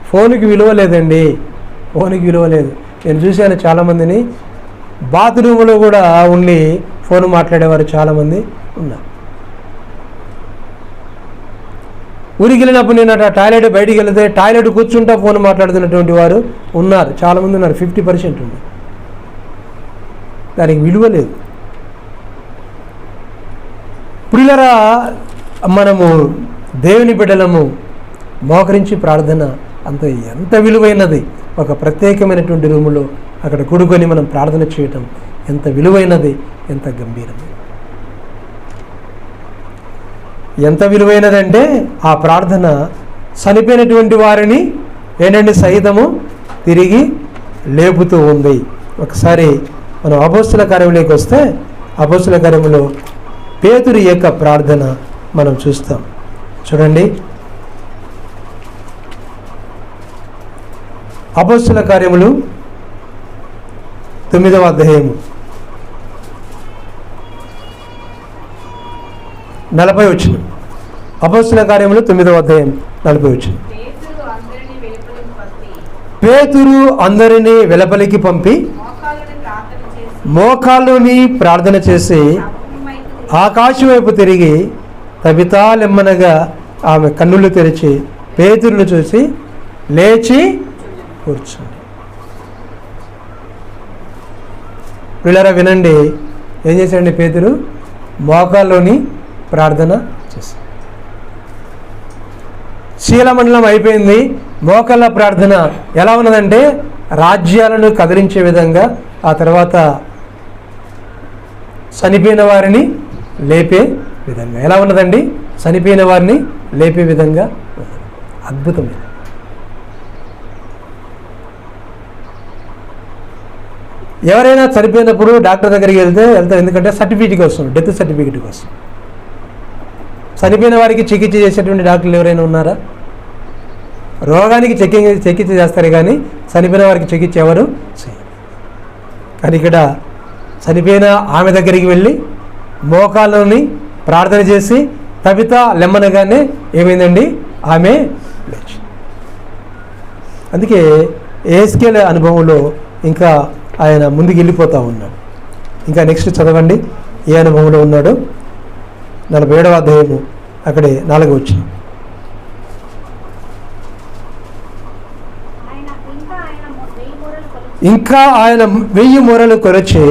ఫోన్కి విలువ లేదండి, ఫోన్కి విలువ లేదు. నేను చూశాను చాలామందిని బాత్రూంలో కూడా ఉండి ఫోన్ మాట్లాడేవారు చాలామంది ఉన్నారు. ఊరికి వెళ్ళినప్పుడు నేను టాయిలెట్ బయటికి వెళితే టాయిలెట్ కూర్చుంటా ఫోన్ మాట్లాడుతున్నటువంటి వారు ఉన్నారు, చాలామంది ఉన్నారు. 50% ఉంది. దానికి విలువ లేదు. ప్రియులరా, మనము దేవుని బిడ్డలము మోకరించి ప్రార్థన ఎంత విలువైనది. ఒక ప్రత్యేకమైనటువంటి రూములో అక్కడ కూడుకొని మనం ప్రార్థన చేయటం ఎంత విలువైనది, ఎంత గంభీరమైనది. ఎంత విలువైనదంటే ఆ ప్రార్థన చనిపోయినటువంటి వారిని ఏంటంటే సహితము తిరిగి లేపుతూ ఉంది. ఒకసారి మనం అపోస్తుల కార్యములోకి వస్తే, అపోస్తుల కార్యములో పేతురు యొక్క ప్రార్థన మనం చూస్తాం. చూడండి, అపోస్తుల కార్యములు 9వ అధ్యాయము 40 వచనం. అపోస్తుల కార్యములు 9వ అధ్యాయం 40 వచనం. పేతురు అందరినీ వెలుపలికి పంపి మోకాళ్ళుని ప్రార్థన చేసి ఆకాశం వైపు తిరిగి తబితా లెమ్మనగా ఆమె కన్నులు తెరిచి పేతురును చూసి లేచి కూర్చుంది. పిల్లరా వినండి, ఏం చేశాడండి పేతురు? మోకాల్లోని ప్రార్థన చేశాడు. శీలమండలం అయిపోయింది. మోకాళ్ళ ప్రార్థన ఎలా ఉన్నదంటే రాజ్యాలను కదిలించే విధంగా, ఆ తర్వాత చనిపోయిన వారిని లేపే విధంగా. ఎలా ఉన్నదండి? చనిపోయిన వారిని లేపే విధంగా ఉన్నది. అద్భుతమైన. ఎవరైనా చనిపోయినప్పుడు డాక్టర్ దగ్గరికి వెళ్తాం, ఎందుకంటే సర్టిఫికేట్ కోసం, డెత్ సర్టిఫికేట్ కోసం. చనిపోయిన వారికి చికిత్స చేసేటువంటి డాక్టర్లు ఎవరైనా ఉన్నారా? రోగానికి చికిత్స చేస్తారు కానీ చనిపోయిన వారికి చికిత్స ఎవరు చేయరు. కానీ ఇక్కడ చనిపోయిన ఆమె దగ్గరికి వెళ్ళి మోకాళ్ళని ప్రార్థన చేసి తబితా లెమ్మనగానే ఏమైందండి? ఆమె లేచి. అందుకే ఏస్కేల్ అనుభవంలో ఇంకా ఆయన ముందుకు వెళ్ళిపోతూ ఉన్నాడు. ఇంకా నెక్స్ట్ చదవండి, ఏ అనుభవంలో ఉన్నాడు? 47వ అధ్యాయము అక్కడే 4వ వచనం. ఇంకా ఆయన 1000 మూరలు కొలిచి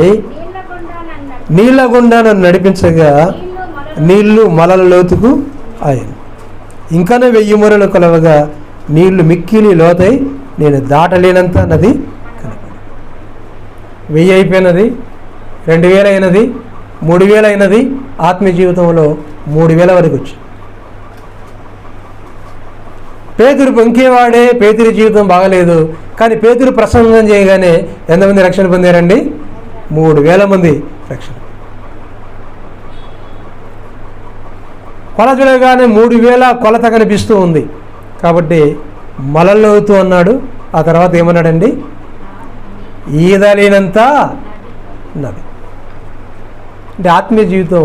నీళ్ల గుండా నన్ను నడిపించగా నీళ్లు మలల లోతుకు ఆయన. ఇంకానే 1000 మూరలు కొలవగా నీళ్లు మిక్కిలి లోతై నేను దాటలేనంత నది కనపడి. 1000 అయిపోయినది, 2000 అయినది, 3000 అయినది. ఆత్మీయ జీవితంలో 3000 వరకు వచ్చి పేతురు పొంకేవాడే. పేతురు జీవితం బాగలేదు, కానీ పేతురు ప్రసంగం చేయగానే ఎంతమంది రక్షణ పొందారండి? 3000 మంది రక్షణ. కొలత చూడగానే 3000 కొలత కనిపిస్తూ ఉంది. కాబట్టి మలలోతు అన్నాడు. ఆ తర్వాత ఏమన్నాడండి? ఈదలేనంత నది. అంటే ఆత్మీయ జీవితం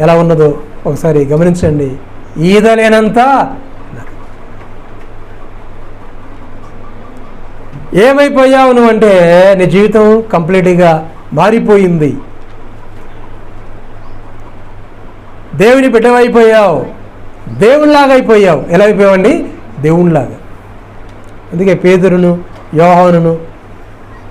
ఎలా ఉన్నదో ఒకసారి గమనించండి. ఈదలేనంత నది. ఏమైపోయావు నువ్వు అంటే నీ జీవితం కంప్లీట్గా మారిపోయింది. దేవుని బిడ్డవైపోయావు, దేవునిలాగా అయిపోయావు. ఎలా అయిపోయావండి? దేవునిలాగా. అందుకే పేతురును, యోహానును,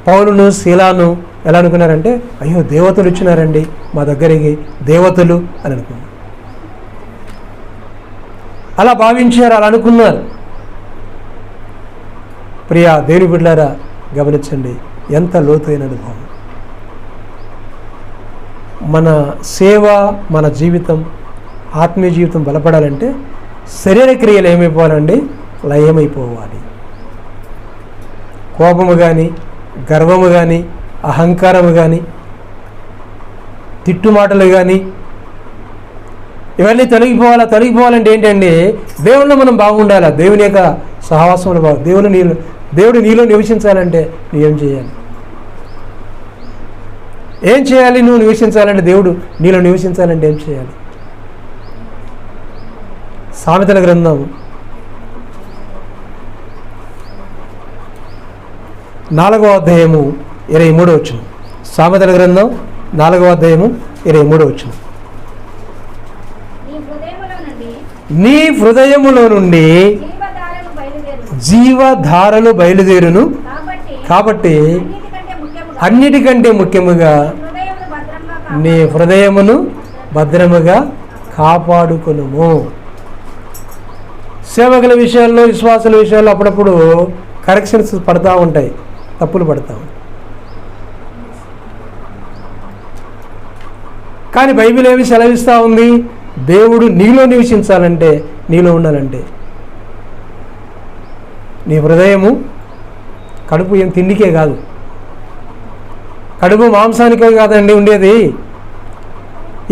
పౌలును, శీలాను ఎలా అనుకున్నారంటే, అయ్యో దేవతలు వచ్చినారండి మా దగ్గరికి, దేవతలు అని అనుకున్నారు. అలా భావించారు, అలా అనుకున్నారు. ప్రియా దేవుని బిడ్డలారా గమనించండి, ఎంత లోతైన అనుభవం. మన సేవ, మన జీవితం, ఆత్మీయ జీవితం బలపడాలంటే శరీర క్రియలు ఏమైపోవాలండి? లయమైపోవాలి. కోపము కానీ, గర్వము కానీ, అహంకారము కానీ, తిట్టుమాటలు కానీ ఇవన్నీ తొలగిపోవాలంటే ఏంటండి? దేవుళ్ళు మనం బాగుండాలి. దేవుని యొక్క సహవాసంలో దేవుడు నీలో నివసించాలంటే నువ్వేం చేయాలి? ఏం చేయాలి? నువ్వు నివసించాలంటే, దేవుడు నీలో నివసించాలంటే ఏం చేయాలి? సామెతల గ్రంథం 4వ అధ్యాయము 23వ వచనం. సామెతల గ్రంథం 4వ అధ్యాయము 23వ వచనం. నీ హృదయములో నుండి జీవధారలు బయలుదేరును, కాబట్టి అన్నిటికంటే ముఖ్యముగా నీ హృదయమును భద్రముగా కాపాడుకొనుము. సేవకుల విషయాల్లో, విశ్వాసుల విషయాల్లో అప్పుడప్పుడు కరెక్షన్స్ పడతా ఉంటాయి, తప్పులు పడతా ఉంటాయి. కానీ బైబిల్ ఏమి సెలవిస్తూ ఉంది? దేవుడు నీలో నివసించాలంటే, నీలో ఉండాలంటే నీ హృదయము, కడుపు ఏం తిండికే కాదు, కడుపు మాంసానికే కాదండి ఉండేది.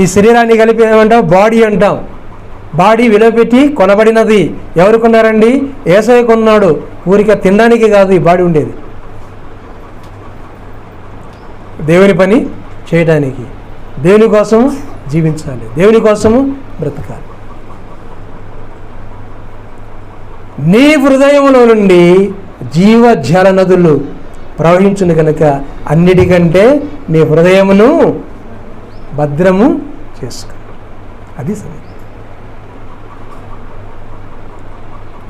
ఈ శరీరాన్ని కలిపి ఏమంటాం? బాడీ అంటాం. బాడీ విలువపెట్టి కొనబడినది. ఎవరు కొన్నారండి? యేసయ్య కొన్నాడు. ఊరిక తినడానికి కాదు ఈ బాడీ ఉండేది, దేవుని పని చేయడానికి, దేవుని కోసము జీవించాలి, దేవుని కోసము బ్రతకాలి. నీ హృదయంలో నుండి జీవజల నదులు ప్రవహించును కనుక అన్నిటికంటే నీ హృదయమును భద్రము చేసుకో. అది సమయం.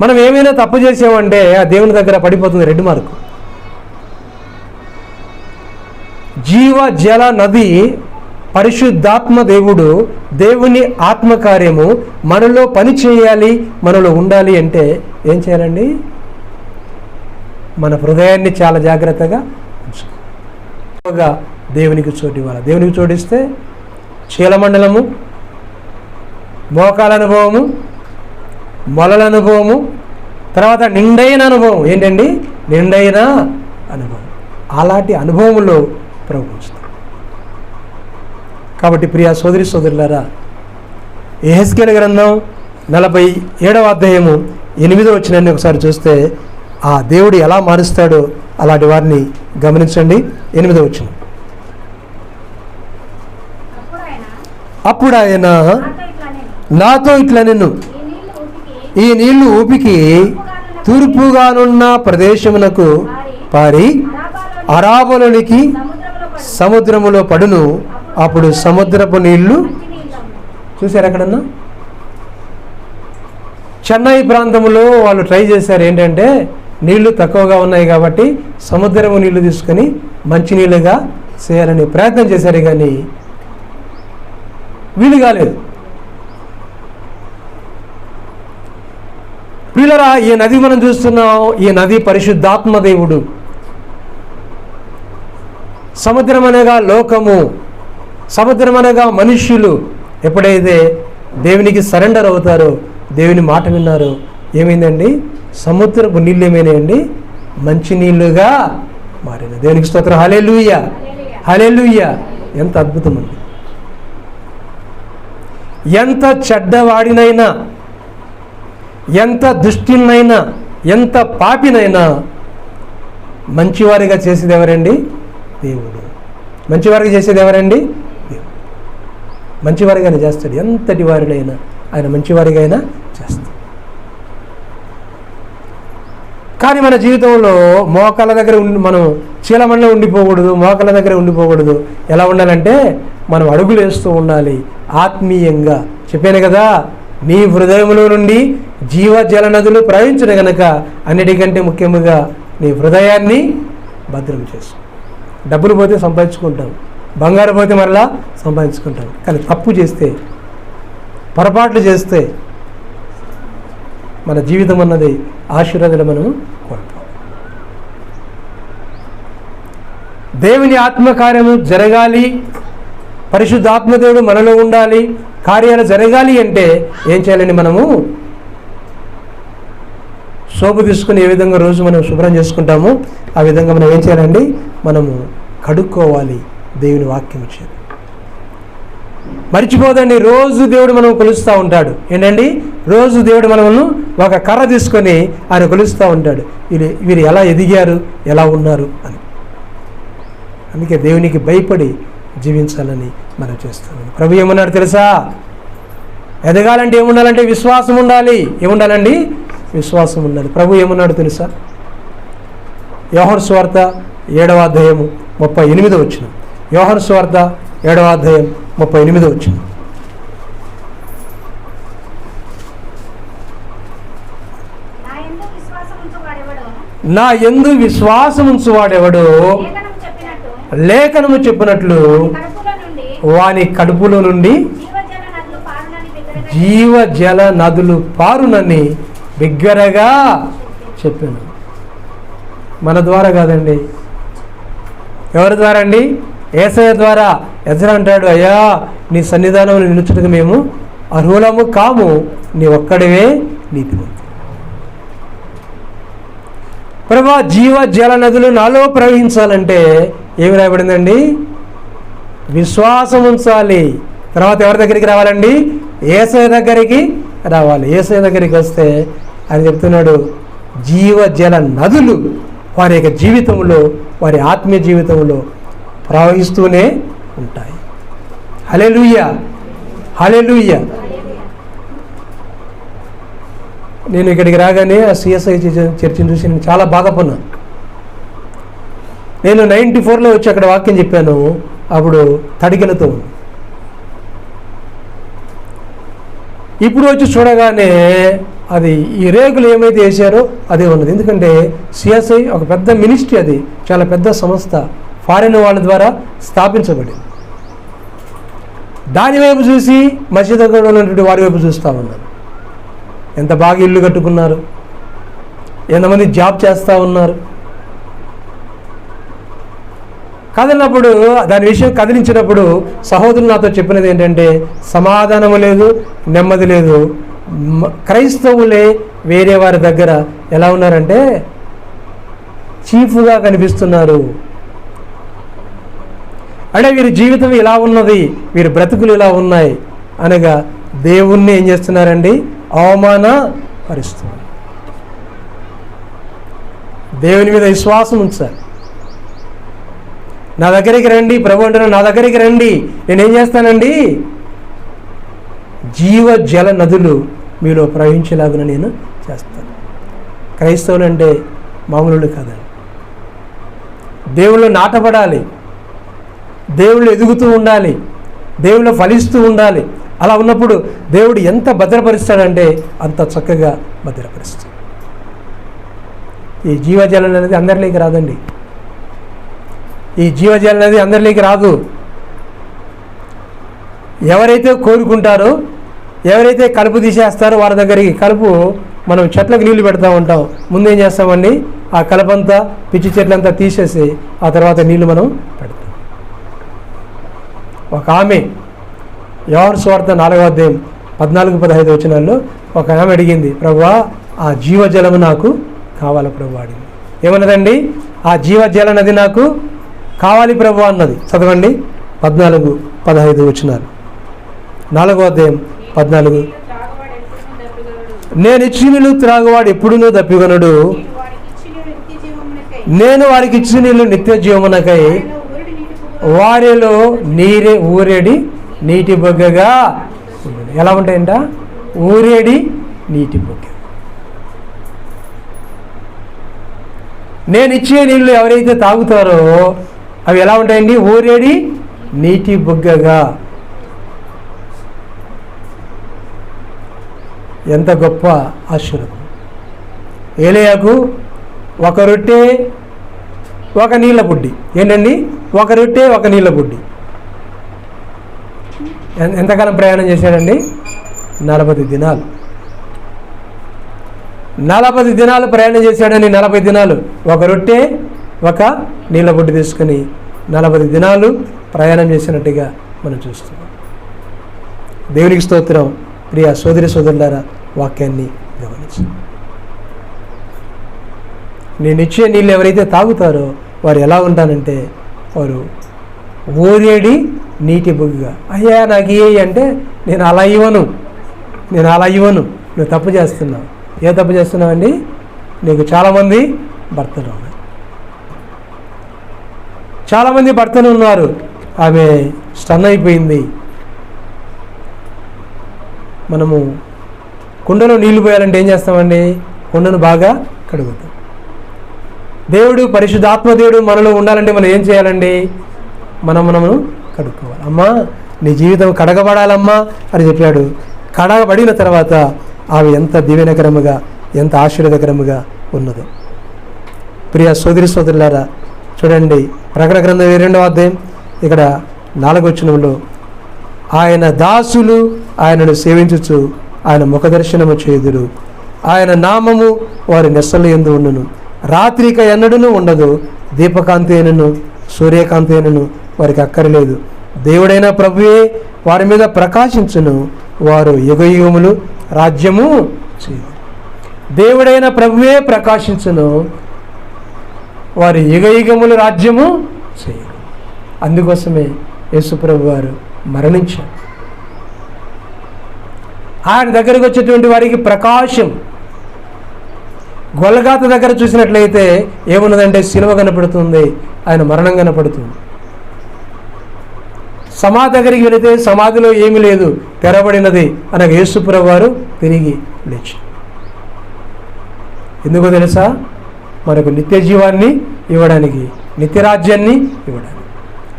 మనం ఏమైనా తప్పు చేసామంటే ఆ దేవుని దగ్గర పడిపోతుంది రెడ్ మార్కు. జీవ జల నది పరిశుద్ధాత్మ దేవుడు, దేవుని ఆత్మకార్యము మనలో పని చేయాలి, మనలో ఉండాలి అంటే ఏం చేయాలండి? మన హృదయాన్ని చాలా జాగ్రత్తగా ఉంచుకోగా దేవునికి చోటు ఇవ్వాలి. దేవునికి చోటిస్తే చీలమండలము, మోకాల అనుభవము, మొలల అనుభవము, తర్వాత నిండైన అనుభవం. ఏంటండి? నిండైన అనుభవం. అలాంటి అనుభవంలో ప్రవేశిస్తాం. కాబట్టి ప్రియా సోదరి సోదరులారా, యెహెజ్కేలు గ్రంథం 47వ అధ్యాయము 8వ వచనాన్ని ఒకసారి చూస్తే ఆ దేవుడు ఎలా మారుస్తాడో అలాంటి వారిని గమనించండి. 8వ వచనం. అప్పుడు ఆయన నాతో ఇట్లా నిన్ను, ఈ నీళ్లు ఊపికి తూర్పుగానున్న ప్రదేశమునకు పారి అరాబలోనికి సముద్రములో పడును, అప్పుడు సముద్రపు నీళ్లు. చూసారు ఎక్కడన్నా? చెన్నై ప్రాంతంలో వాళ్ళు ట్రై చేశారు. ఏంటంటే నీళ్లు తక్కువగా ఉన్నాయి కాబట్టి సముద్రపు నీళ్లు తీసుకొని మంచినీళ్ళుగా చేయాలని ప్రయత్నం చేశారు, కానీ వీలు కాలేదు. ప్రియులరా, ఈ నది మనం చూస్తున్నాం. ఈ నది పరిశుద్ధాత్మ దేవుడు. సముద్రం అనగా లోకము, సముద్రం అనగా మనుష్యులు. ఎప్పుడైతే దేవునికి సరెండర్ అవుతారో, దేవుని మాట విన్నారో, ఏమైందండి? సముద్రపు నీళ్ళు ఏమైనాయండి? మంచి నీళ్ళుగా మారిన. దేవునికి స్తోత్రం. హల్లెలూయా, హల్లెలూయా. ఎంత అద్భుతం అండి! ఎంత చెడ్డవాడినైనా, ఎంత దుష్టినైనా, ఎంత పాపినైనా మంచివారిగా చేసేది ఎవరండి? దేవుడు. మంచివారిగా చేసేది ఎవరండి? దేవుడు. మంచివారిగానే చేస్తాడు. ఎంతటి వారినైనా ఆయన మంచివారిగా అయినా చేస్తాడు. కానీ మన జీవితంలో మోకాళ్ళ దగ్గర మనం చీలమండలో ఉండిపోకూడదు, మోకాళ్ళ దగ్గర ఉండిపోకూడదు. ఎలా ఉండాలంటే మనం అడుగులు వేస్తూ ఉండాలి ఆత్మీయంగా. చెప్పాను కదా, నీ హృదయంలో నుండి జీవజల నదులు ప్రవహించును గనక అన్నిటికంటే ముఖ్యముగా నీ హృదయాన్ని భద్రం చేసు. డబ్బులు పోతే సంపాదించుకుంటాం, బంగారు పోతే మరలా సంపాదించుకుంటాం. కానీ తప్పు చేస్తే, పొరపాట్లు చేస్తే మన జీవితం అన్నది ఆశీర్వాదాలు మనము కోల్పోం. దేవుని ఆత్మకార్యము జరగాలి, పరిశుద్ధాత్మదేవుడు మనలో ఉండాలి, కార్యాలు జరగాలి అంటే ఏం చేయాలండి? మనము సోపు తీసుకుని ఏ విధంగా రోజు మనం శుభ్రం చేసుకుంటామో ఆ విధంగా మనం ఏం చేయాలండి? మనము కడుక్కోవాలి దేవుని వాక్యం చేత. మర్చిపోదండి, రోజు దేవుడు మనం కొలుస్తూ ఉంటాడు. ఏంటండి? రోజు దేవుడు మనల్ని ఒక కర్ర తీసుకొని ఆయన కొలుస్తూ ఉంటాడు, వీరు ఎలా ఎదిగారు, ఎలా ఉన్నారు అని. అందుకే దేవునికి భయపడి జీవించాలని మనం చేస్తాం. ప్రభు ఏమన్నాడు తెలుసా? ఎదగాలంటే ఏముండాలంటే విశ్వాసం ఉండాలి. ఏముండాలండి? విశ్వాసం ఉండాలి. ప్రభు ఏమన్నాడు తెలుసా? యోహాను సువార్త 7వ అధ్యాయము 38వ వచనం. యోహాను సువార్త 7వ అధ్యాయం 38వ వచనం. నా యందు విశ్వాసముంచువాడెవడో లేఖనము చెప్పినట్లు వాని కడుపులో నుండి జీవజల నదులు పారునని బిగ్గరగా చెప్పాను. మన ద్వారా కాదండి. ఎవరి ద్వారా అండి? యేసయ్య ద్వారా. ఎజ్రా అంటాడు, అయ్యా నీ సన్నిధానంలో నిలుచుటకు మేము అర్హులము కాము, నీ ఒక్కడివే నీతిమంతుడు. ప్రభా, జీవ జల నదులు నాలో ప్రవహించాలంటే ఏమి రాయబడిందండి? విశ్వాసం ఉంచాలి. తర్వాత ఎవరి దగ్గరికి రావాలండి? యేసయ్య దగ్గరికి రావాలి. యేసయ్య దగ్గరికి వస్తే ఆయన చెప్తున్నాడు, జీవ జల నదులు వారి యొక్క జీవితంలో, వారి ఆత్మీయ జీవితంలో ప్రవహిస్తూనే ఉంటాయి. హల్లెలూయా, హల్లెలూయా. నేను ఇక్కడికి రాగానే ఆ సిఎస్ఐ చర్చిని చూసి నేను చాలా బాధపడినాను. నేను 94లో వచ్చి అక్కడ వాక్యం చెప్పాను. అప్పుడు తడికెలతో ఉంది. ఇప్పుడు వచ్చి చూడగానే అది ఈ రేకులు ఏమైతే వేసారో అదే ఉన్నది. ఎందుకంటే సిఎస్ఐ ఒక పెద్ద మినిస్ట్రీ, అది చాలా పెద్ద సంస్థ, ఫారిన్ వాళ్ళ ద్వారా స్థాపించబడింది. దాని వైపు చూసి మసీదు దగ్గర ఉన్నటువంటి వారి వైపు చూస్తూ ఉన్నాను. ఎంత బాగా ఇల్లు కట్టుకున్నారు, ఎంతమంది జాబ్ చేస్తూ ఉన్నారు. కదిలినప్పుడు, దాని విషయం కదిలించినప్పుడు సహోదరులు నాతో చెప్పినది ఏంటంటే, సమాధానము లేదు, నెమ్మది లేదు. క్రైస్తవులే వేరే వారి దగ్గర ఎలా ఉన్నారంటే చీఫ్గా కనిపిస్తున్నారు. అంటే వీరి జీవితం ఇలా ఉన్నది, వీరి బ్రతుకులు ఇలా ఉన్నాయి అనగా దేవుణ్ణి ఏం చేస్తున్నారండి? అవమానపరుస్తున్నారు. దేవుని మీద విశ్వాసం ఉంచాలి. నా దగ్గరికి రండి, ప్రభు అంటున్నాడు, నా దగ్గరికి రండి, నేనేం చేస్తానండి? జీవ జల నదులు మీలో ప్రవహించేలాగా నేను చేస్తాను. క్రైస్తవులు అంటే మామూలు కాదండి. దేవుళ్ళు నాటపడాలి, దేవుళ్ళు ఎదుగుతూ ఉండాలి, దేవుళ్ళు ఫలిస్తూ ఉండాలి. అలా ఉన్నప్పుడు దేవుడు ఎంత భద్రపరుస్తాడంటే అంత చక్కగా భద్రపరుస్తాడు. ఈ జీవజలం అనేది అందరిలోకి రాదండి. ఈ జీవజలం అనేది అందరిలోకి రాదు. ఎవరైతే కోరుకుంటారో, ఎవరైతే కలుపు తీసేస్తారో వారి దగ్గరికి, కలుపు మనం చెట్లకు నీళ్లు పెడతా ఉంటాం, ముందేం చేస్తామండి? ఆ కలుపంతా, పిచ్చి చెట్లంతా తీసేసి ఆ తర్వాత నీళ్లు మనం పెడతాం. ఒక ఆమె యోహాను సువార్త 4వ అధ్యాయం 14-15 వచనాల్లో ఒక ఆమె అడిగింది, ప్రభువా ఆ జీవజలము నాకు కావాలి ప్రభు అడిగింది. ఏమన్నదండి? ఆ జీవజల నది నాకు కావాలి ప్రభు అన్నది. చదవండి 14-15 వచనాలు. 4వ అధ్యాయం 14. నేను ఇచ్చి నీళ్ళు త్రాగువాడు ఎప్పుడునూ దప్పికొనడు, నేను వారికి ఇచ్చి నీళ్ళు నిత్య జీవమునకై వారిలో నీరే ఊరేడి నీటి బొగ్గగా ఉంటుంది. ఎలా ఉంటాయంట? ఊరేడి నీటి బొగ్గ. నేను ఇచ్చే నీళ్ళు ఎవరైతే తాగుతారో అవి ఎలా ఉంటాయండి? ఊరేడి నీటి బొగ్గగా. ఎంత గొప్ప ఆశీర్వాదం. ఏలియాకు ఒక రొట్టె ఒక నీళ్ళ బుడ్డి. ఏంటండి? ఒక రొట్టె ఒక నీళ్ళ బుడ్డి. ఎంతకాలం ప్రయాణం చేశాడండి? 40 దినాలు. 40 దినాలు ప్రయాణం చేశాడని 40 దినాలు ఒక రొట్టె ఒక నీళ్ళ బొడ్డు తీసుకుని 40 దినాలు ప్రయాణం చేసినట్టుగా మనం చూస్తున్నాం. దేవునికి స్తోత్రం. ప్రియ సోదరి సోదరులారా, వాక్యాన్ని గమనించు. నేను ఇచ్చే నీళ్ళు ఎవరైతే తాగుతారో వారు ఎలా ఉంటానంటే వారు ఊరేడి నీటి బుగ్గుగా. అయ్యా నాకు ఏ అంటే నేను అలా ఇవ్వను, నువ్వు తప్పు చేస్తున్నావు. ఏ తప్పు చేస్తున్నావు అండి? నీకు చాలామంది భర్తలు ఉన్నారు, చాలామంది భర్తలు ఉన్నారు. ఆమె స్టన్ అయిపోయింది. మనము కుండలో నీళ్లు పోయాలంటే ఏం చేస్తామండి? కుండను బాగా కడుగుతాం. దేవుడు పరిశుద్ధాత్మదేవుడు మనలో ఉండాలంటే మనం ఏం చేయాలండి? మనము కడుక్కోవాలి. అమ్మా నీ జీవితం కడగబడాలమ్మా అని చెప్పాడు. కడగబడిన తర్వాత ఆమె ఎంత దీవెనకరముగా, ఎంత ఆశీర్వాదకరముగా ఉన్నదో. ప్రియ సోదరి సోదరులారా, చూడండి ప్రకటన గ్రంథం 22వ అధ్యాయం ఇక్కడ 4వ వచనంలో, ఆయన దాసులు ఆయనను సేవించుచు ఆయన ముఖదర్శనము చేయుదురు, ఆయన నామము వారి నెస్సల యందు ఉండును, రాత్రిక ఎన్నడూనూ ఉండదు, దీపకాంతి అయినను సూర్యకాంతి అయినను వారికి అక్కరలేదు, దేవుడైన ప్రభువే వారి మీద ప్రకాశించును, వారు యుగయుగములు రాజ్యము చేయు. దేవుడైన ప్రభువే ప్రకాశించును, వారు యుగయుగములు రాజ్యము చేయరు. అందుకోసమే యేసు ప్రభు వారు మరణించారు. ఆయన దగ్గరకు వచ్చేటువంటి వారికి ప్రకాశం. గొల్గొతా దగ్గర చూసినట్లయితే ఏమున్నదంటే శిలువ కనపడుతుంది, ఆయన మరణం కనపడుతుంది. సమాధి దగ్గరికి వెళితే సమాధిలో ఏమీ లేదు, తెరబడినది అనగా యేసు ప్రభు వారు తిరిగి లేచి. ఎందుకో తెలుసా? మనకు నిత్య జీవాన్ని ఇవ్వడానికి, నిత్యరాజ్యాన్ని ఇవ్వడానికి.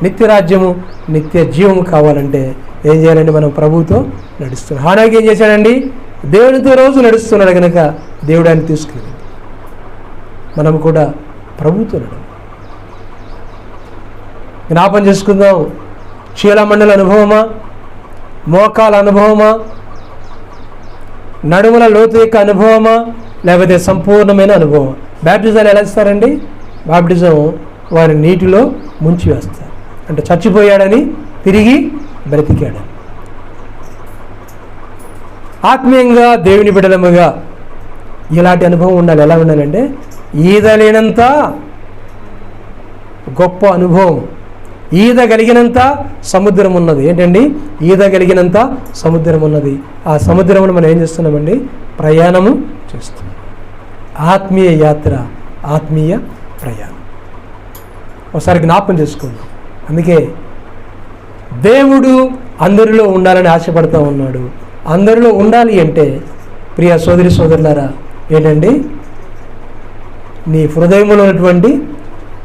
నిత్యరాజ్యము నిత్య జీవము కావాలంటే ఏం చేయాలండి? మనం ప్రభువుతో నడుస్తున్నాం. హానాకి ఏం చేశాడండి? దేవునితో రోజు నడుస్తున్నాడు కనుక దేవుడు ఆయన తీసుకెళ్ళాడు. మనం కూడా ప్రభువుతో నడవాలి. జ్ఞాపం చేసుకుందాం. చీలమండల అనుభవమా, మోకాల అనుభవమా, నడుముల లోతు యొక్క అనుభవమా, లేకపోతే సంపూర్ణమైన అనుభవం? బ్యాప్టిజాలు ఎలా ఇస్తారండి? బాప్టిజం వారి నీటిలో ముంచి వేస్తారు. అంటే చచ్చిపోయాడని తిరిగి బ్రతికాడని. ఆత్మీయంగా దేవుని బిడ్డలముగా ఇలాంటి అనుభవం ఉండాలి. ఎలా ఉండాలంటే ఈదలేనంత గొప్ప అనుభవం, ఈదగలిగినంత సముద్రం ఉన్నది. ఏంటండి? ఈదగలిగినంత సముద్రం ఉన్నది. ఆ సముద్రంలో మనం ఏం చేస్తున్నామండి? ప్రయాణము చేస్తున్నాం. ఆత్మీయ యాత్ర, ఆత్మీయ ప్రయాణం. ఒకసారి జ్ఞాపకం చేసుకోండి. అందుకే దేవుడు అందరిలో ఉండాలని ఆశపడుతూ ఉన్నాడు. అందరిలో ఉండాలి అంటే ప్రియ సోదరి సోదరులారా, ఏంటండి? నీ హృదయంలో ఉన్నటువంటి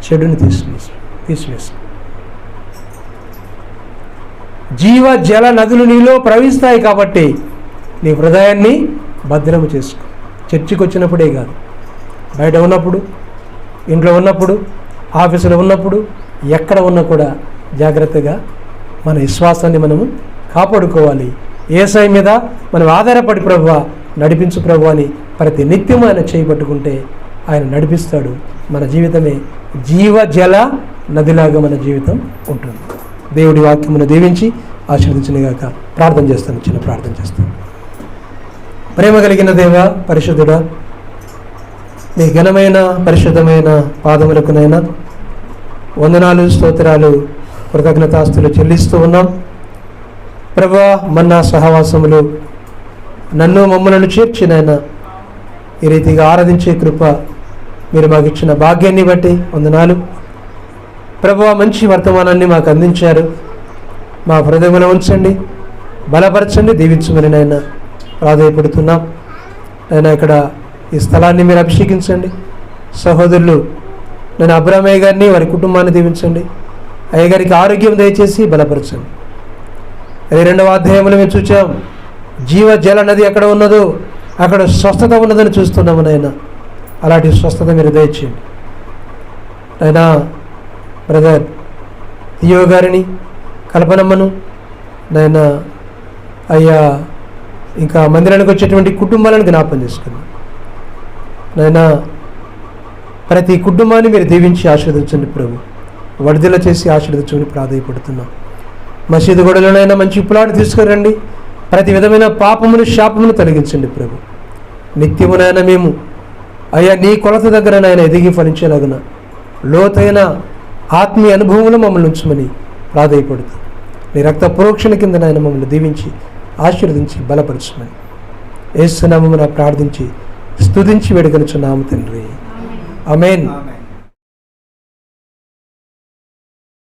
చెడుని తీసివేసు. జీవ జల నదులు నీలో ప్రవహిస్తాయి కాబట్టి నీ హృదయాన్ని భద్రము చేసుకో. చర్చికి వచ్చినప్పుడే కాదు, బయట ఉన్నప్పుడు, ఇంట్లో ఉన్నప్పుడు, ఆఫీసులో ఉన్నప్పుడు, ఎక్కడ ఉన్నా కూడా జాగ్రత్తగా మన విశ్వాసాన్ని మనము కాపాడుకోవాలి. యేసయ్య మీద మనం ఆధారపడి ప్రభువా నడిపించు ప్రభువా అని ప్రతి నిత్యం ఆయన చేయబట్టుకుంటే ఆయన నడిపిస్తాడు. మన జీవితమే జీవ జల నదిలాగా మన జీవితం ఉంటుంది. దేవుడి వాక్యమును దీవించి ఆశీర్వదించునుగాక. ప్రార్థన చేస్తాను, చిన్న ప్రార్థన చేస్తాను. ప్రేమ కలిగిన దేవ, పరిశుద్ధుడా, మీ ఘనమైన పరిశుద్ధమైన పాదములకునైనా వందనాలు, స్తోత్రాలు, కృతజ్ఞతాస్తులు చెల్లిస్తూ ఉన్నాం. ప్రభువా, మన్నా సహవాసములు నన్ను మమ్మలను చేర్చినైనా ఈ రీతిగా ఆరాధించే కృప మీరు మాకు ఇచ్చిన భాగ్యాన్ని బట్టి వందనాలు. ప్రభువా, మంచి వర్తమానాన్ని మాకు అందించారు. మా హృదయంలో ఉంచండి, బలపరచండి, దీవించమని నాయన ప్రాధాయపడుతున్నాం. నేను ఇక్కడ ఈ స్థలాన్ని మీరు అభిషేకించండి. సహోదరులు నేను అబ్రామయ్య గారిని, వారి కుటుంబాన్ని దీవించండి. అయ్యగారికి ఆరోగ్యం దయచేసి బలపరచండి. 22వ అధ్యాయంలో మేము చూచాం, జీవ జల నది ఎక్కడ ఉన్నదో అక్కడ స్వస్థత ఉన్నదని చూస్తున్నాము నాయన. అలాంటి స్వస్థత మీరు దయచేయండి నాయన. బ్రదర్ థియో గారిని, కల్పనమ్మను నాయన, అయ్యా ఇంకా మందిరానికి వచ్చేటువంటి కుటుంబాలను జ్ఞాపకం చేసుకున్నాం. నాయనా ప్రతి కుటుంబాన్ని మీరు దీవించి ఆశీర్వదించండి ప్రభు. వడిదల చేసి ఆశీర్వదించమని ప్రాధాయపడుతున్నాం. మసీదు గొడవలోనైనా మంచి పులాడు తీసుకురండి. ప్రతి విధమైన పాపమును శాపమును తొలగించండి ప్రభు. నిత్యమునైనా మేము అయ్యా నీ కొలత దగ్గరనైనా ఎదిగి ఫలించేలాగున లోతైన ఆత్మీయ అనుభవంలో మమ్మల్ని ఉంచమని ప్రాధాయపడుతాం. నీ రక్త ప్రోక్షణ కిందనైనా మమ్మల్ని దీవించి ఆశీర్వదించి బలపరచమని యేసు నామమున ప్రార్థించి స్తుతించి వేడుకొనుచున్నాము తండ్రి. ఆమేన్.